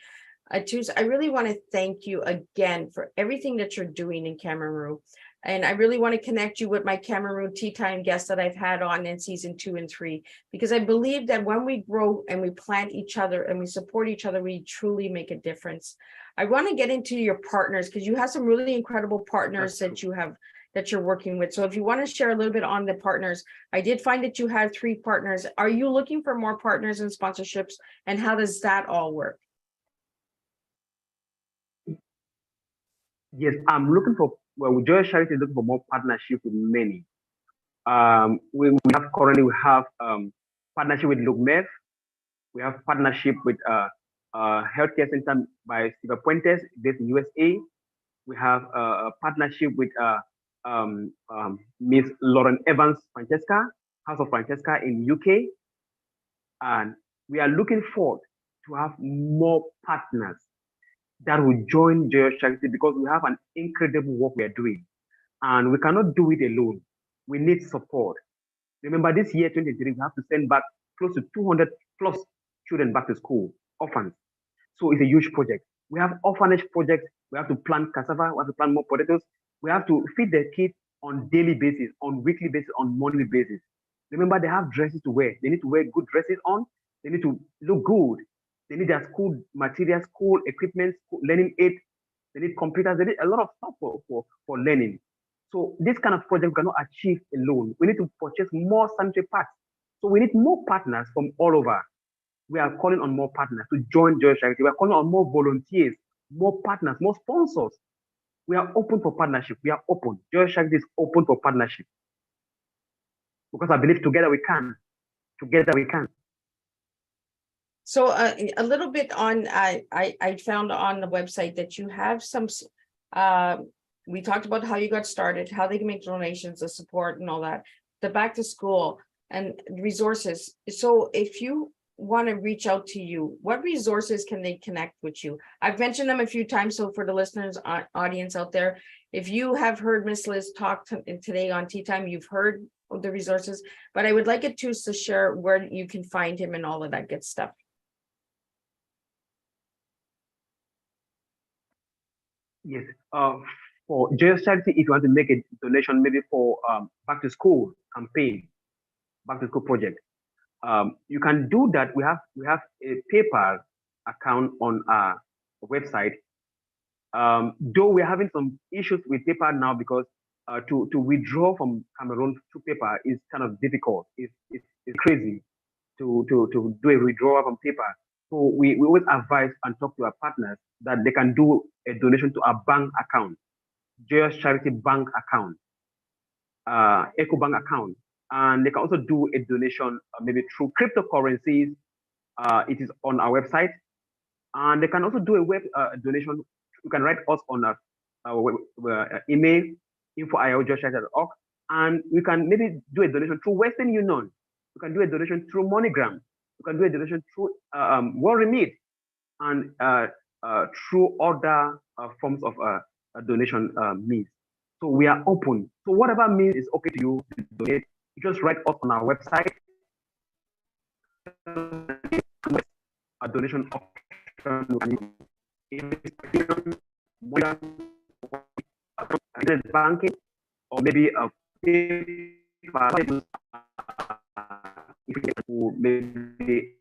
I really want to thank you again for everything that you're doing in Cameroon. And I really want to connect you with my Cameroon Tea Time guests that I've had on in season 2 and 3, because I believe that when we grow and we plant each other and we support each other, we truly make a difference. I want to get into your partners because you have some really incredible partners that you're working with. So if you want to share a little bit on the partners, I did find that you had 3 partners. Are you looking for more partners and sponsorships? And how does that all work? Yes, I'm looking for, with Joyous Charity is looking for more partnership with many. We have partnership with LookMev. We have partnership with healthcare center by Steve Puentes based in USA. We have a partnership with Miss Lauren Evans Francesca, House of Francesca in UK. And we are looking forward to have more partners that will join Joyous Charity because we have an incredible work we are doing. And we cannot do it alone. We need support. Remember, this year, 2023, we have to send back close to 200 plus children back to school, orphans. So it's a huge project. We have orphanage projects. We have to plant cassava. We have to plant more potatoes. We have to feed the kids on daily basis, on weekly basis, on monthly basis. Remember, they have dresses to wear. They need to wear good dresses on. They need to look good. They need their school materials, school equipment, school learning aid. They need computers. They need a lot of stuff for learning. So this kind of project we cannot achieve alone. We need to purchase more sanitary parts. So we need more partners from all over. We are calling on more partners to join Joyous Charity. We are calling on more volunteers, more partners, more sponsors. We are open for partnership. We are open. Joyous Charity is open for partnership. Because I believe together we can. Together we can. So a little bit on, I found on the website that you have some, we talked about how you got started, how they can make donations, the support and all that, the back to school and resources. So if you want to reach out to you, what resources can they connect with you? I've mentioned them a few times. So for the listeners, audience out there, if you have heard Miss Liz talk today on Tea Time, you've heard the resources, but I would like it to share where you can find him and all of that good stuff. Yes. For Joyous Charity, if you want to make a donation, maybe for back to school campaign, back to school project, you can do that. We have a PayPal account on our website. Though we're having some issues with PayPal now because to withdraw from Cameroon to PayPal is kind of difficult. It's crazy to do a withdrawal from PayPal. So we always advise and talk to our partners that they can do a donation to our bank account, Joyous Charity bank account, Eco Bank account. And they can also do a donation maybe through cryptocurrencies. It is on our website. And they can also do a web donation. You can write us on our email, info@joyouscharity.org. And we can maybe do a donation through Western Union. You can do a donation through MoneyGram. You can do a donation through World Remit and through other forms of donation means. So we are open. So whatever means is okay to you to donate, you just write us on our website. A donation option, banking, or maybe a PayPal. Maybe.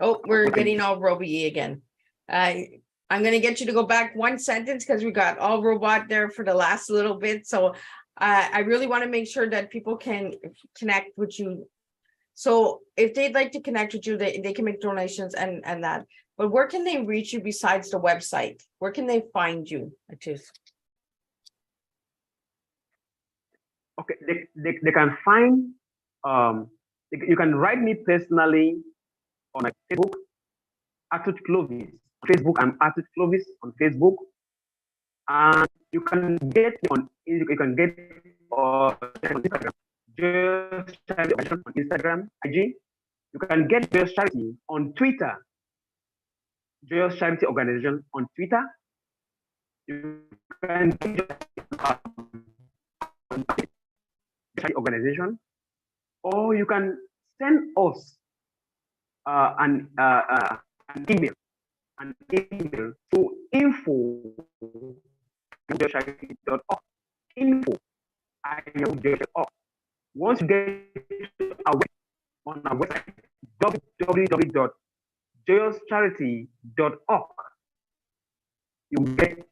Oh, we're getting all robot again. I'm going to get you to go back one sentence because we got all robot there for the last little bit. So I really want to make sure that people can connect with you. So if they'd like to connect with you, they can make donations and that. But where can they reach you besides the website? Where can they find you, Atus? Okay, they can find, you can write me personally on my Facebook, Atut Clovis. Facebook, I'm Atut Clovis on Facebook. And you can get on on Instagram, Joyous Charity on Instagram, IG. You can get Joyous Charity on Twitter, Joyous Charity Organization on Twitter. You can get Charity Organization, or you can send us an email to info@joyouscharity.org. Info@joyouscharity.org. Once you get on our website, www.joyouscharity.org, you get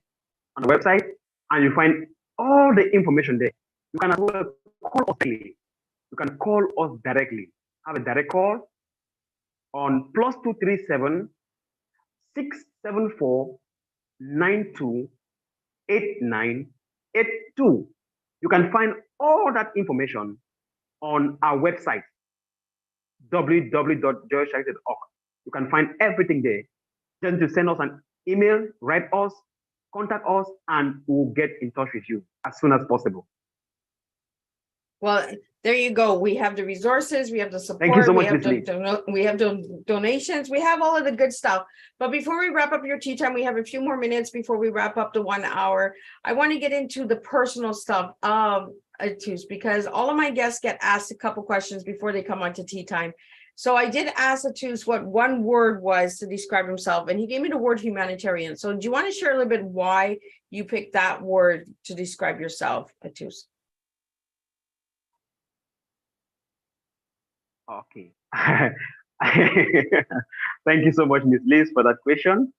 on the website and you find all the information there. You can as well call us directly. You can call us directly. Have a direct call on +237 674 92 8982. You can find all that information on our website, www.joyouscharity.org. You can find everything there. Just to send us an email, write us, contact us, and we'll get in touch with you as soon as possible. Well, there you go. We have the resources, we have the support, Thank you so much, we have the donations, we have all of the good stuff. But before we wrap up your tea time, we have a few more minutes before we wrap up the 1 hour. I want to get into the personal stuff of Atus, because all of my guests get asked a couple questions before they come on to tea time. So I did ask Atus what one word was to describe himself, and he gave me the word humanitarian. So do you want to share a little bit why you pick that word to describe yourself, Atus. Okay. Thank you so much, Ms. Liz, for that question.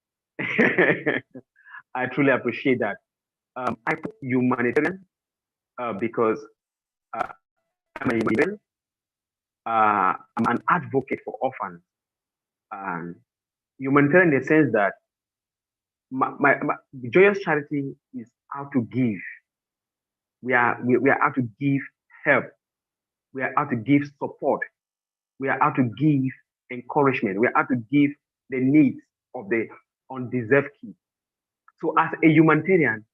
I truly appreciate that. I put humanitarian because I'm a humanitarian. I'm an advocate for orphans. And humanitarian in the sense that my joyous charity is how to give. We are out to give help. We are out to give support. We are out to give encouragement. We are out to give the needs of the undeserved kids. So as a humanitarian,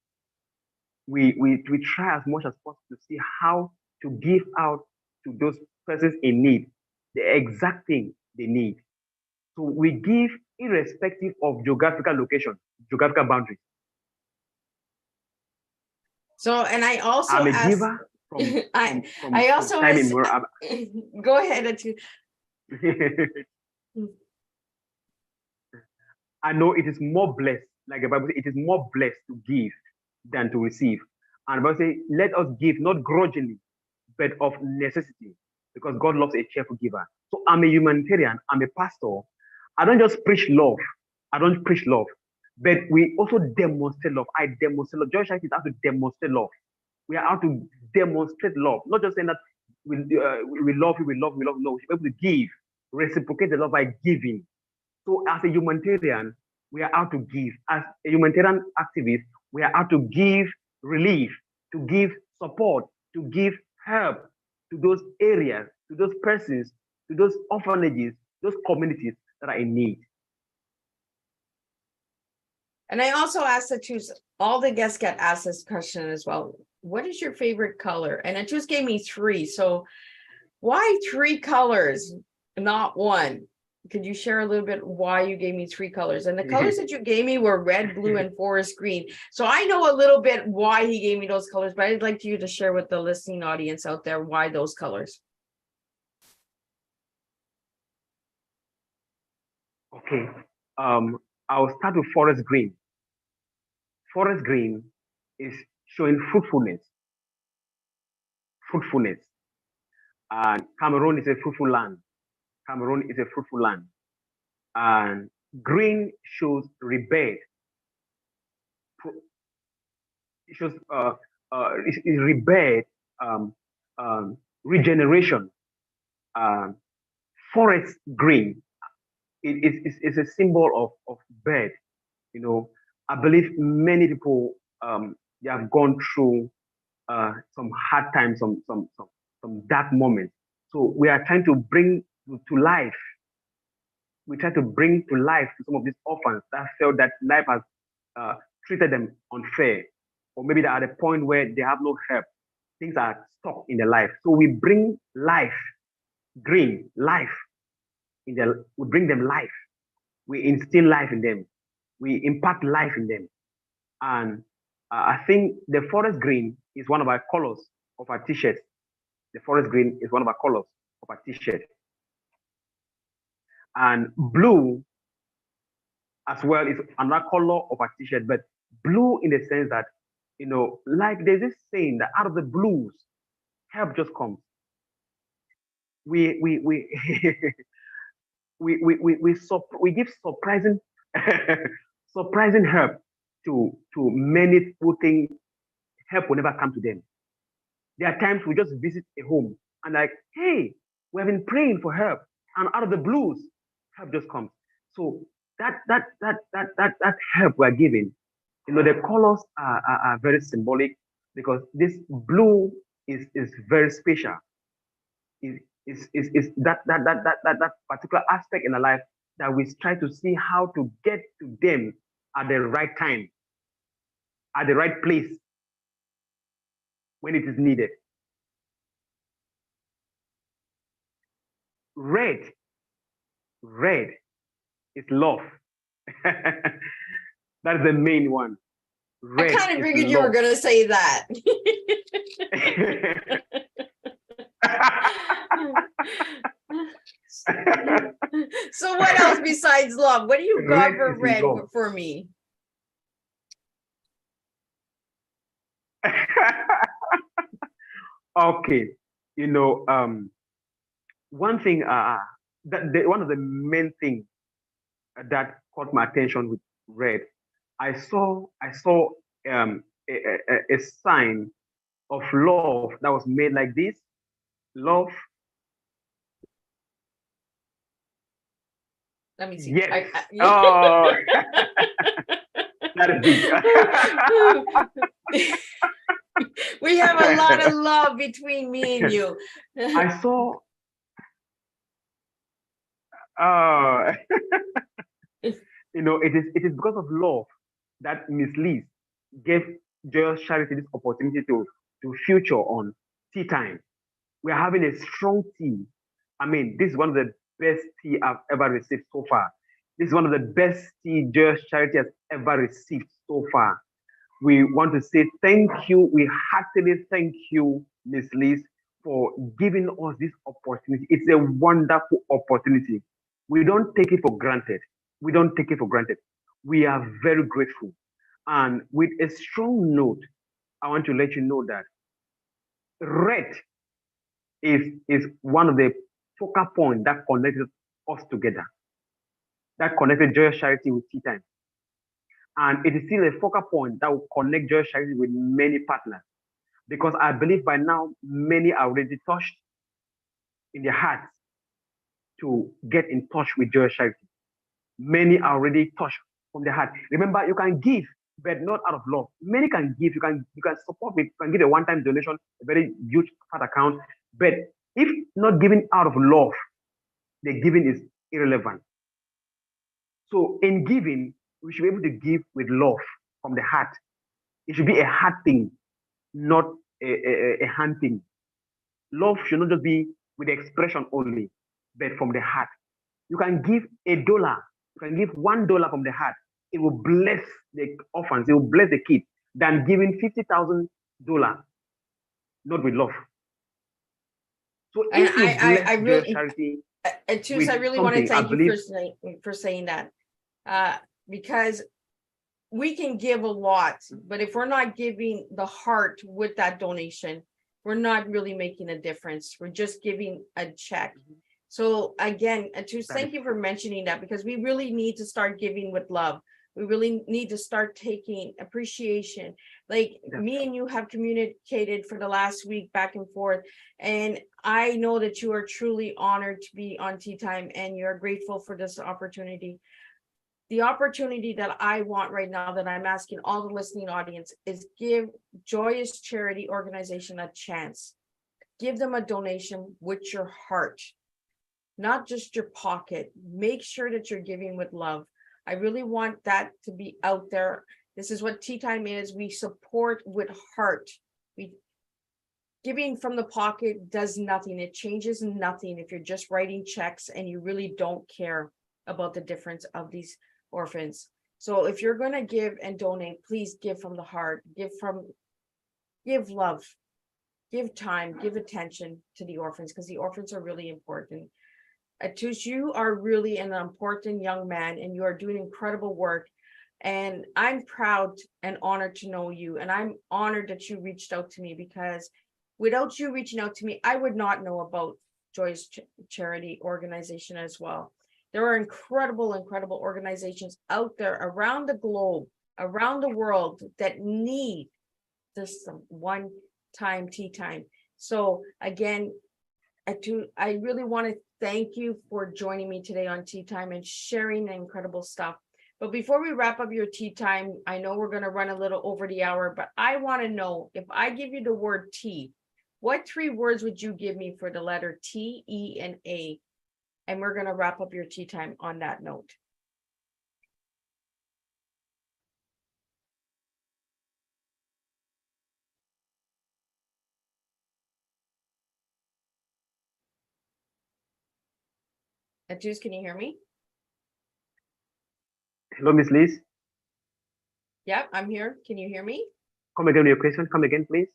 we try as much as possible to see how to give out to those persons in need the exact thing they need. So we give irrespective of geographical location, geographical boundaries. So, and I also I'm a asked, giver I also time asked, go ahead, Atus. I know it is more blessed, like the Bible says, it is more blessed to give than to receive. And the Bible says, let us give not grudgingly, but of necessity, because God loves a cheerful giver. So I'm a humanitarian, I'm a pastor. I don't just preach love. I don't preach love, but we also demonstrate love. I demonstrate love. Joyous Charity is how to demonstrate love. We are out to demonstrate love, not just saying that we love you, we love you, we love you. No, we should be able to give, reciprocate the love by giving. So as a humanitarian, we are out to give. As a humanitarian activist, we are out to give relief, to give support, to give help to those areas, to those persons, to those orphanages, those communities that are in need. And I also asked Atus, all the guests get asked this question as well. What is your favorite color? And Atus gave me 3. So why 3 colors, not one? Could you share a little bit why you gave me 3 colors? And the colors that you gave me were red, blue, and forest green. So I know a little bit why he gave me those colors, but I'd like you to share with the listening audience out there why those colors. Okay. I'll start with forest green. Forest green is showing fruitfulness. Fruitfulness. And Cameroon is a fruitful land. Cameroon is a fruitful land. And green shows rebirth. It shows rebirth, regeneration. Forest green is a symbol of birth. You know, I believe many people they have gone through some hard times, some dark moments. So we are trying to bring to life. We try to bring to life some of these orphans that felt that life has treated them unfair, or maybe they're at a point where they have no help. Things are stuck in their life. So we bring life, green life in their. We bring them life. We instill life in them. We impact life in them. And I think the forest green is one of our colors of our t-shirt. The forest green is one of our colors of our t-shirt. And blue as well is another color of our t-shirt, but blue in the sense that, you know, like there's this saying that out of the blues, help just comes. We we give surprising surprising help to many who think help will never come to them. There are times we just visit a home and like, hey, we have been praying for help, and out of the blues, help just comes. So that help we're giving, you know, the colors are very symbolic because this blue is very special. Is that particular aspect in our life that we try to see how to get to them at the right time, at the right place when it is needed. Red is love. That's the main one. Red, I kind of figured you were going to say that. So what else besides love? What do you got for red for me? Okay, one thing, one of the main things that caught my attention with red, I saw a sign of love that was made like this. Love, Let me see. yes. Oh, that is big. We have a lot of love between me and you. I saw. Uh, it is because of love that Miss Liz gave Joyous Charity this opportunity to feature on tea time. We are having a strong tea. I mean, this is one of the best tea I've ever received so far. This is one of the best tea Joyous Charity has ever received so far. We want to say thank you. We heartily thank you, Miss Liz, for giving us this opportunity. It's a wonderful opportunity. We don't take it for granted. We don't take it for granted. We are very grateful. And with a strong note, I want to let you know that red is one of the focal points that connected us together, that connected Joyous Charity with Tea Time. And it is still a focal point that will connect Joyous Charity with many partners. Because I believe by now, many are already touched in their hearts to get in touch with Joyous Charity. Many are already touched from their heart. Remember, you can give, but not out of love. Many can give, you can support me, you can give a one-time donation, a very huge fat account. But if not giving out of love, the giving is irrelevant. So in giving, we should be able to give with love from the heart. It should be a heart thing, not a hand thing. Love should not just be with the expression only, but from the heart. You can give $1, you can give $1 from the heart. It will bless the orphans, it will bless the kids, than giving $50,000, not with love. So if you bless your charity, I really want to thank you for saying that, because we can give a lot, but if we're not giving the heart with that donation, we're not really making a difference. We're just giving a check. So again, thank you for mentioning that, because we really need to start giving with love. We really need to start taking appreciation. Like me and you have communicated for the last week back and forth. And I know that you are truly honored to be on Tea Time and you're grateful for this opportunity. The opportunity that I want right now, that I'm asking all the listening audience, is give Joyous Charity Organization a chance. Give them a donation with your heart, not just your pocket. Make sure that you're giving with love. I really want that to be out there. This is what Tea Time is. We support with heart. Giving from the pocket does nothing. It changes nothing if you're just writing checks and you really don't care about the difference of these orphans. So if you're going to give and donate, please give from the heart. Give love, give time, give attention to the orphans, because the orphans are really important. Atush, you are really an important young man and you are doing incredible work. And I'm proud and honored to know you. And I'm honored that you reached out to me, because without you reaching out to me, I would not know about Joyous Charity Organization as well. There are incredible organizations out there around the globe, around the world, that need this one-time tea time. So again, I really want to thank you for joining me today on Tea Time and sharing the incredible stuff. But before we wrap up your tea time, I know we're going to run a little over the hour, but I want to know, if I give you the word tea, what 3 words would you give me for the letter T, E, and A? And we're going to wrap up your tea time on that note. Atus, can you hear me? Hello, Miss Liz. Yep, I'm here. Can you hear me? Come again with your question. Come again, please.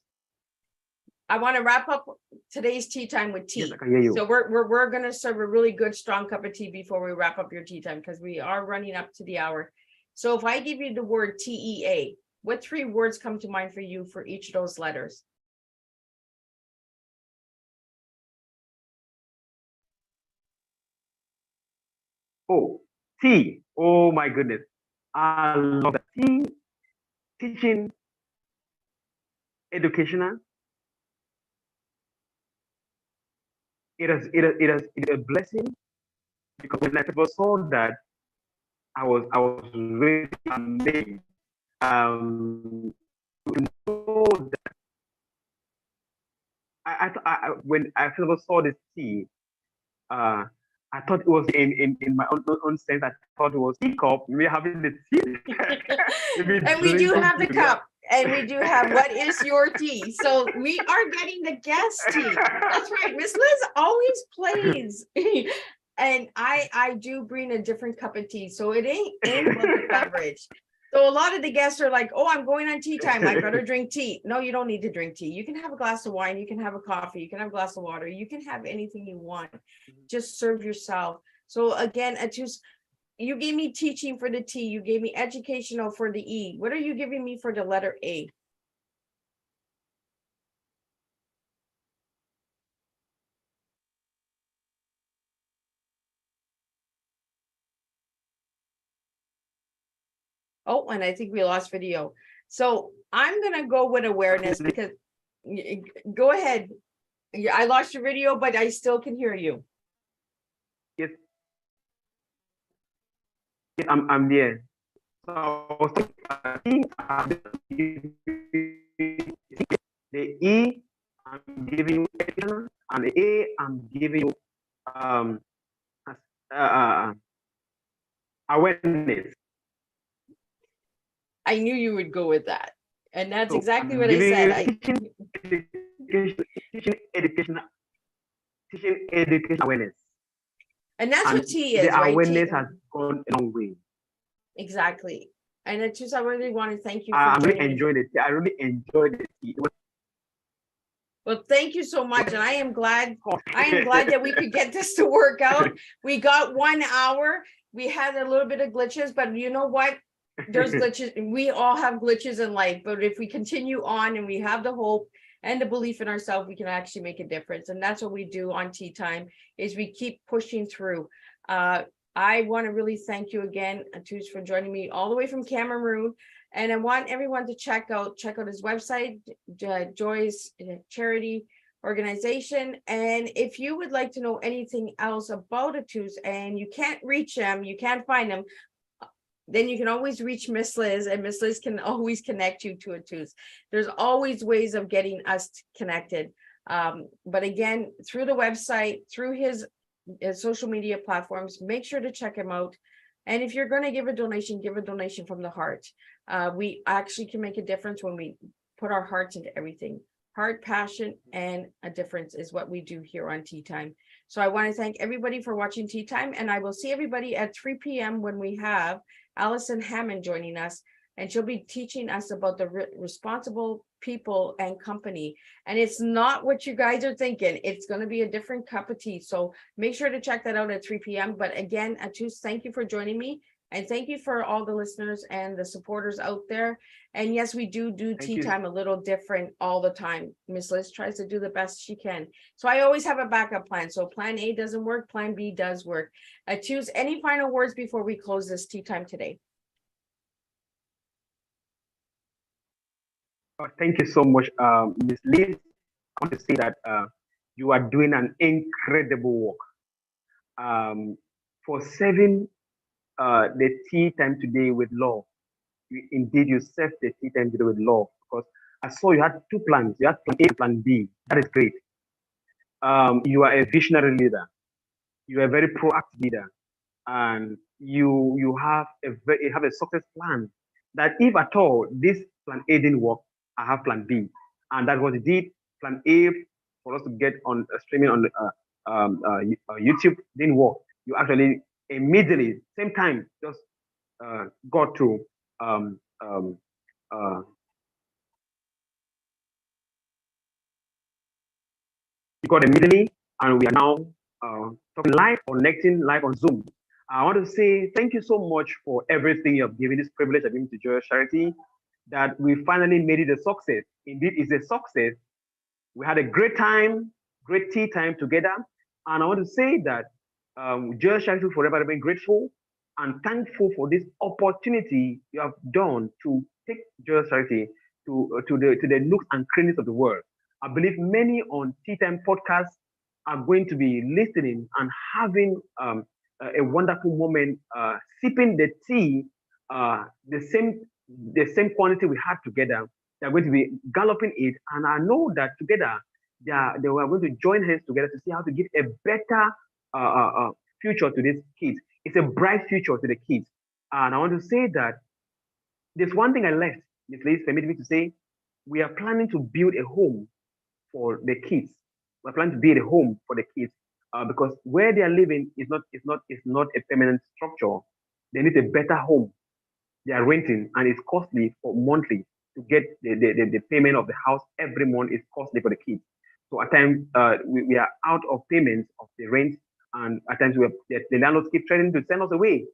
I want to wrap up today's tea time with tea. Yes, I can hear you. So we're going to serve a really good strong cup of tea before we wrap up your tea time, because we are running up to the hour. So if I give you the word TEA, What three words come to mind for you for each of those letters? Oh, T. Oh my goodness. I love that. T, teaching, educational. It is a blessing because when I first saw that, I was really amazed. To know that when I first saw this T, uh, I thought it was in my own sense. I thought it was teacup. Maybe having the tea, maybe And we do drinking have the tea. Yeah. cup, and we do have what is your tea. So we are getting the guest tea. That's right. Miss Liz always plays. And I do bring a different cup of tea. So it ain't about the beverage. So a lot of the guests are like, oh, I'm going on tea time. I better drink tea. No, you don't need to drink tea. You can have a glass of wine, you can have a coffee, you can have a glass of water, you can have anything you want. Just serve yourself. So again, you gave me teaching for the T, you gave me educational for the E. What are you giving me for the letter A? Oh, and I think we lost video. So I'm gonna go with awareness because go ahead. I lost your video, but I still can hear you. Yes, yes, I'm there. So I was talking, the E, I'm giving you education, and the A, I'm giving you um, awareness. I knew you would go with that. And that's So exactly I'm what I giving said. you teaching education awareness. And that's And what T the is, right? awareness has gone a long way. Exactly. And it's just, I really want to thank you for I'm really joining me. enjoying it. I really enjoyed it. Well, thank you so much. And I am glad that we could get this to work out. We got 1 hour. We had a little bit of glitches, but you know what? There's glitches. We all have glitches in life, but if we continue on and we have the hope and the belief in ourselves, we can actually make a difference. And that's what we do on Tea Time is we keep pushing through. I want to really thank you again, Atus, for joining me all the way from Cameroon. And I want everyone to check out his website, Joy's charity organization. And if you would like to know anything else about Atus and you can't reach him, you can't find him, then you can always reach Miss Liz, and Miss Liz can always connect you to Atus. There's always ways of getting us connected. But again, through the website, through his social media platforms, make sure to check him out. And if you're going to give a donation from the heart. We actually can make a difference when we put our hearts into everything. Heart, passion, and a difference is what we do here on Tea Time. So I want to thank everybody for watching Tea Time, and I will see everybody at 3 p.m. when we have Allison Hammond joining us, and she'll be teaching us about the responsible people and company. And it's not what you guys are thinking. It's going to be a different cup of tea. So make sure to check that out at 3 p.m. But again, Atus, thank you for joining me. And thank you for all the listeners and the supporters out there. And yes, we do Tea Time a little different all the time. Miss Liz tries to do the best she can. So I always have a backup plan. So plan A doesn't work, plan B does work. Choose any final words before we close this Tea Time today. Thank you so much, Ms. Liz. I want to say that you are doing an incredible work. For serving the tea time today with love. Indeed, you served the tea time today with love because I saw you had two plans. You had plan A and plan B. That is great. You are a visionary leader. You are a very proactive leader, and you have a success plan. That if at all this plan A didn't work, I have plan B, and that was indeed plan A for us to get on streaming on YouTube didn't work. You actually immediately same time just got to um, um, uh, you got immediately, and we are now talking live, connecting live on Zoom. I want to say thank you so much for everything you have given, this privilege of giving to Joyous Charity. that we finally made it a success. Indeed, it's a success. We had a great time, great tea time together. And I want to say that just trying to forever be grateful and thankful for this opportunity you have done to take Joyous Charity to the nooks and crannies of the world. I believe many on Tea Time podcasts are going to be listening and having a wonderful moment, sipping the tea, uh, the same the same quantity we had together. They're going to be galloping it, and I know that together they were going to join hands together to see how to give a better uh, uh, uh, future to these kids. It's a bright future to the kids, and I want to say that there's one thing I left. Miss Liz permitted me to say we are planning to build a home for the kids. We're planning to build a home for the kids because where they are living is not a permanent structure. They need a better home. They are renting, and it's costly for monthly to get the payment of the house every month is costly for the kids. So at times we are out of payments of the rent, and at times the landlords keep threatening to send us away.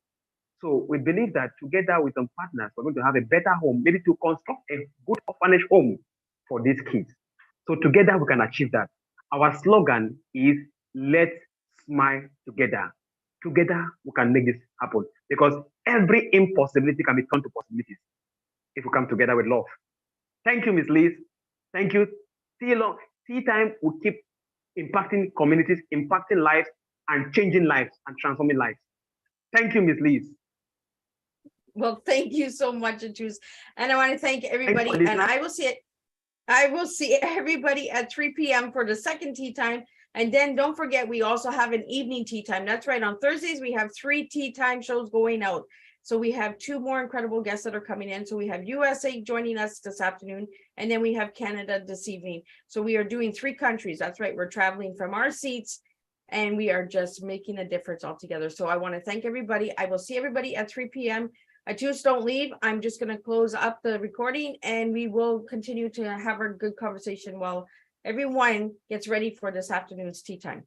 So we believe that together with some partners, we're going to have a better home, maybe to construct a good orphanage home for these kids. So together we can achieve that. Our slogan is let's smile together. Together we can make this happen because every impossibility can be turned to possibilities if we come together with love. Thank you, Miss Liz. Thank you. See you long. Tea time will keep impacting communities, impacting lives, and changing lives and transforming lives. Thank you, Miss Liz. Well, thank you so much, Atus. And I want to thank everybody. Thank you, And I will see everybody at 3 p.m. for the second tea time. And then don't forget, we also have an evening tea time. That's right. On Thursdays, we have 3 tea time shows going out. So we have 2 more incredible guests that are coming in. So we have USA joining us this afternoon, and then we have Canada this evening. So we are doing 3 countries. That's right. We're traveling from our seats, and we are just making a difference altogether. So I want to thank everybody. I will see everybody at 3 p.m. Just don't leave. I'm just going to close up the recording, and we will continue to have a good conversation while everyone gets ready for this afternoon's tea time.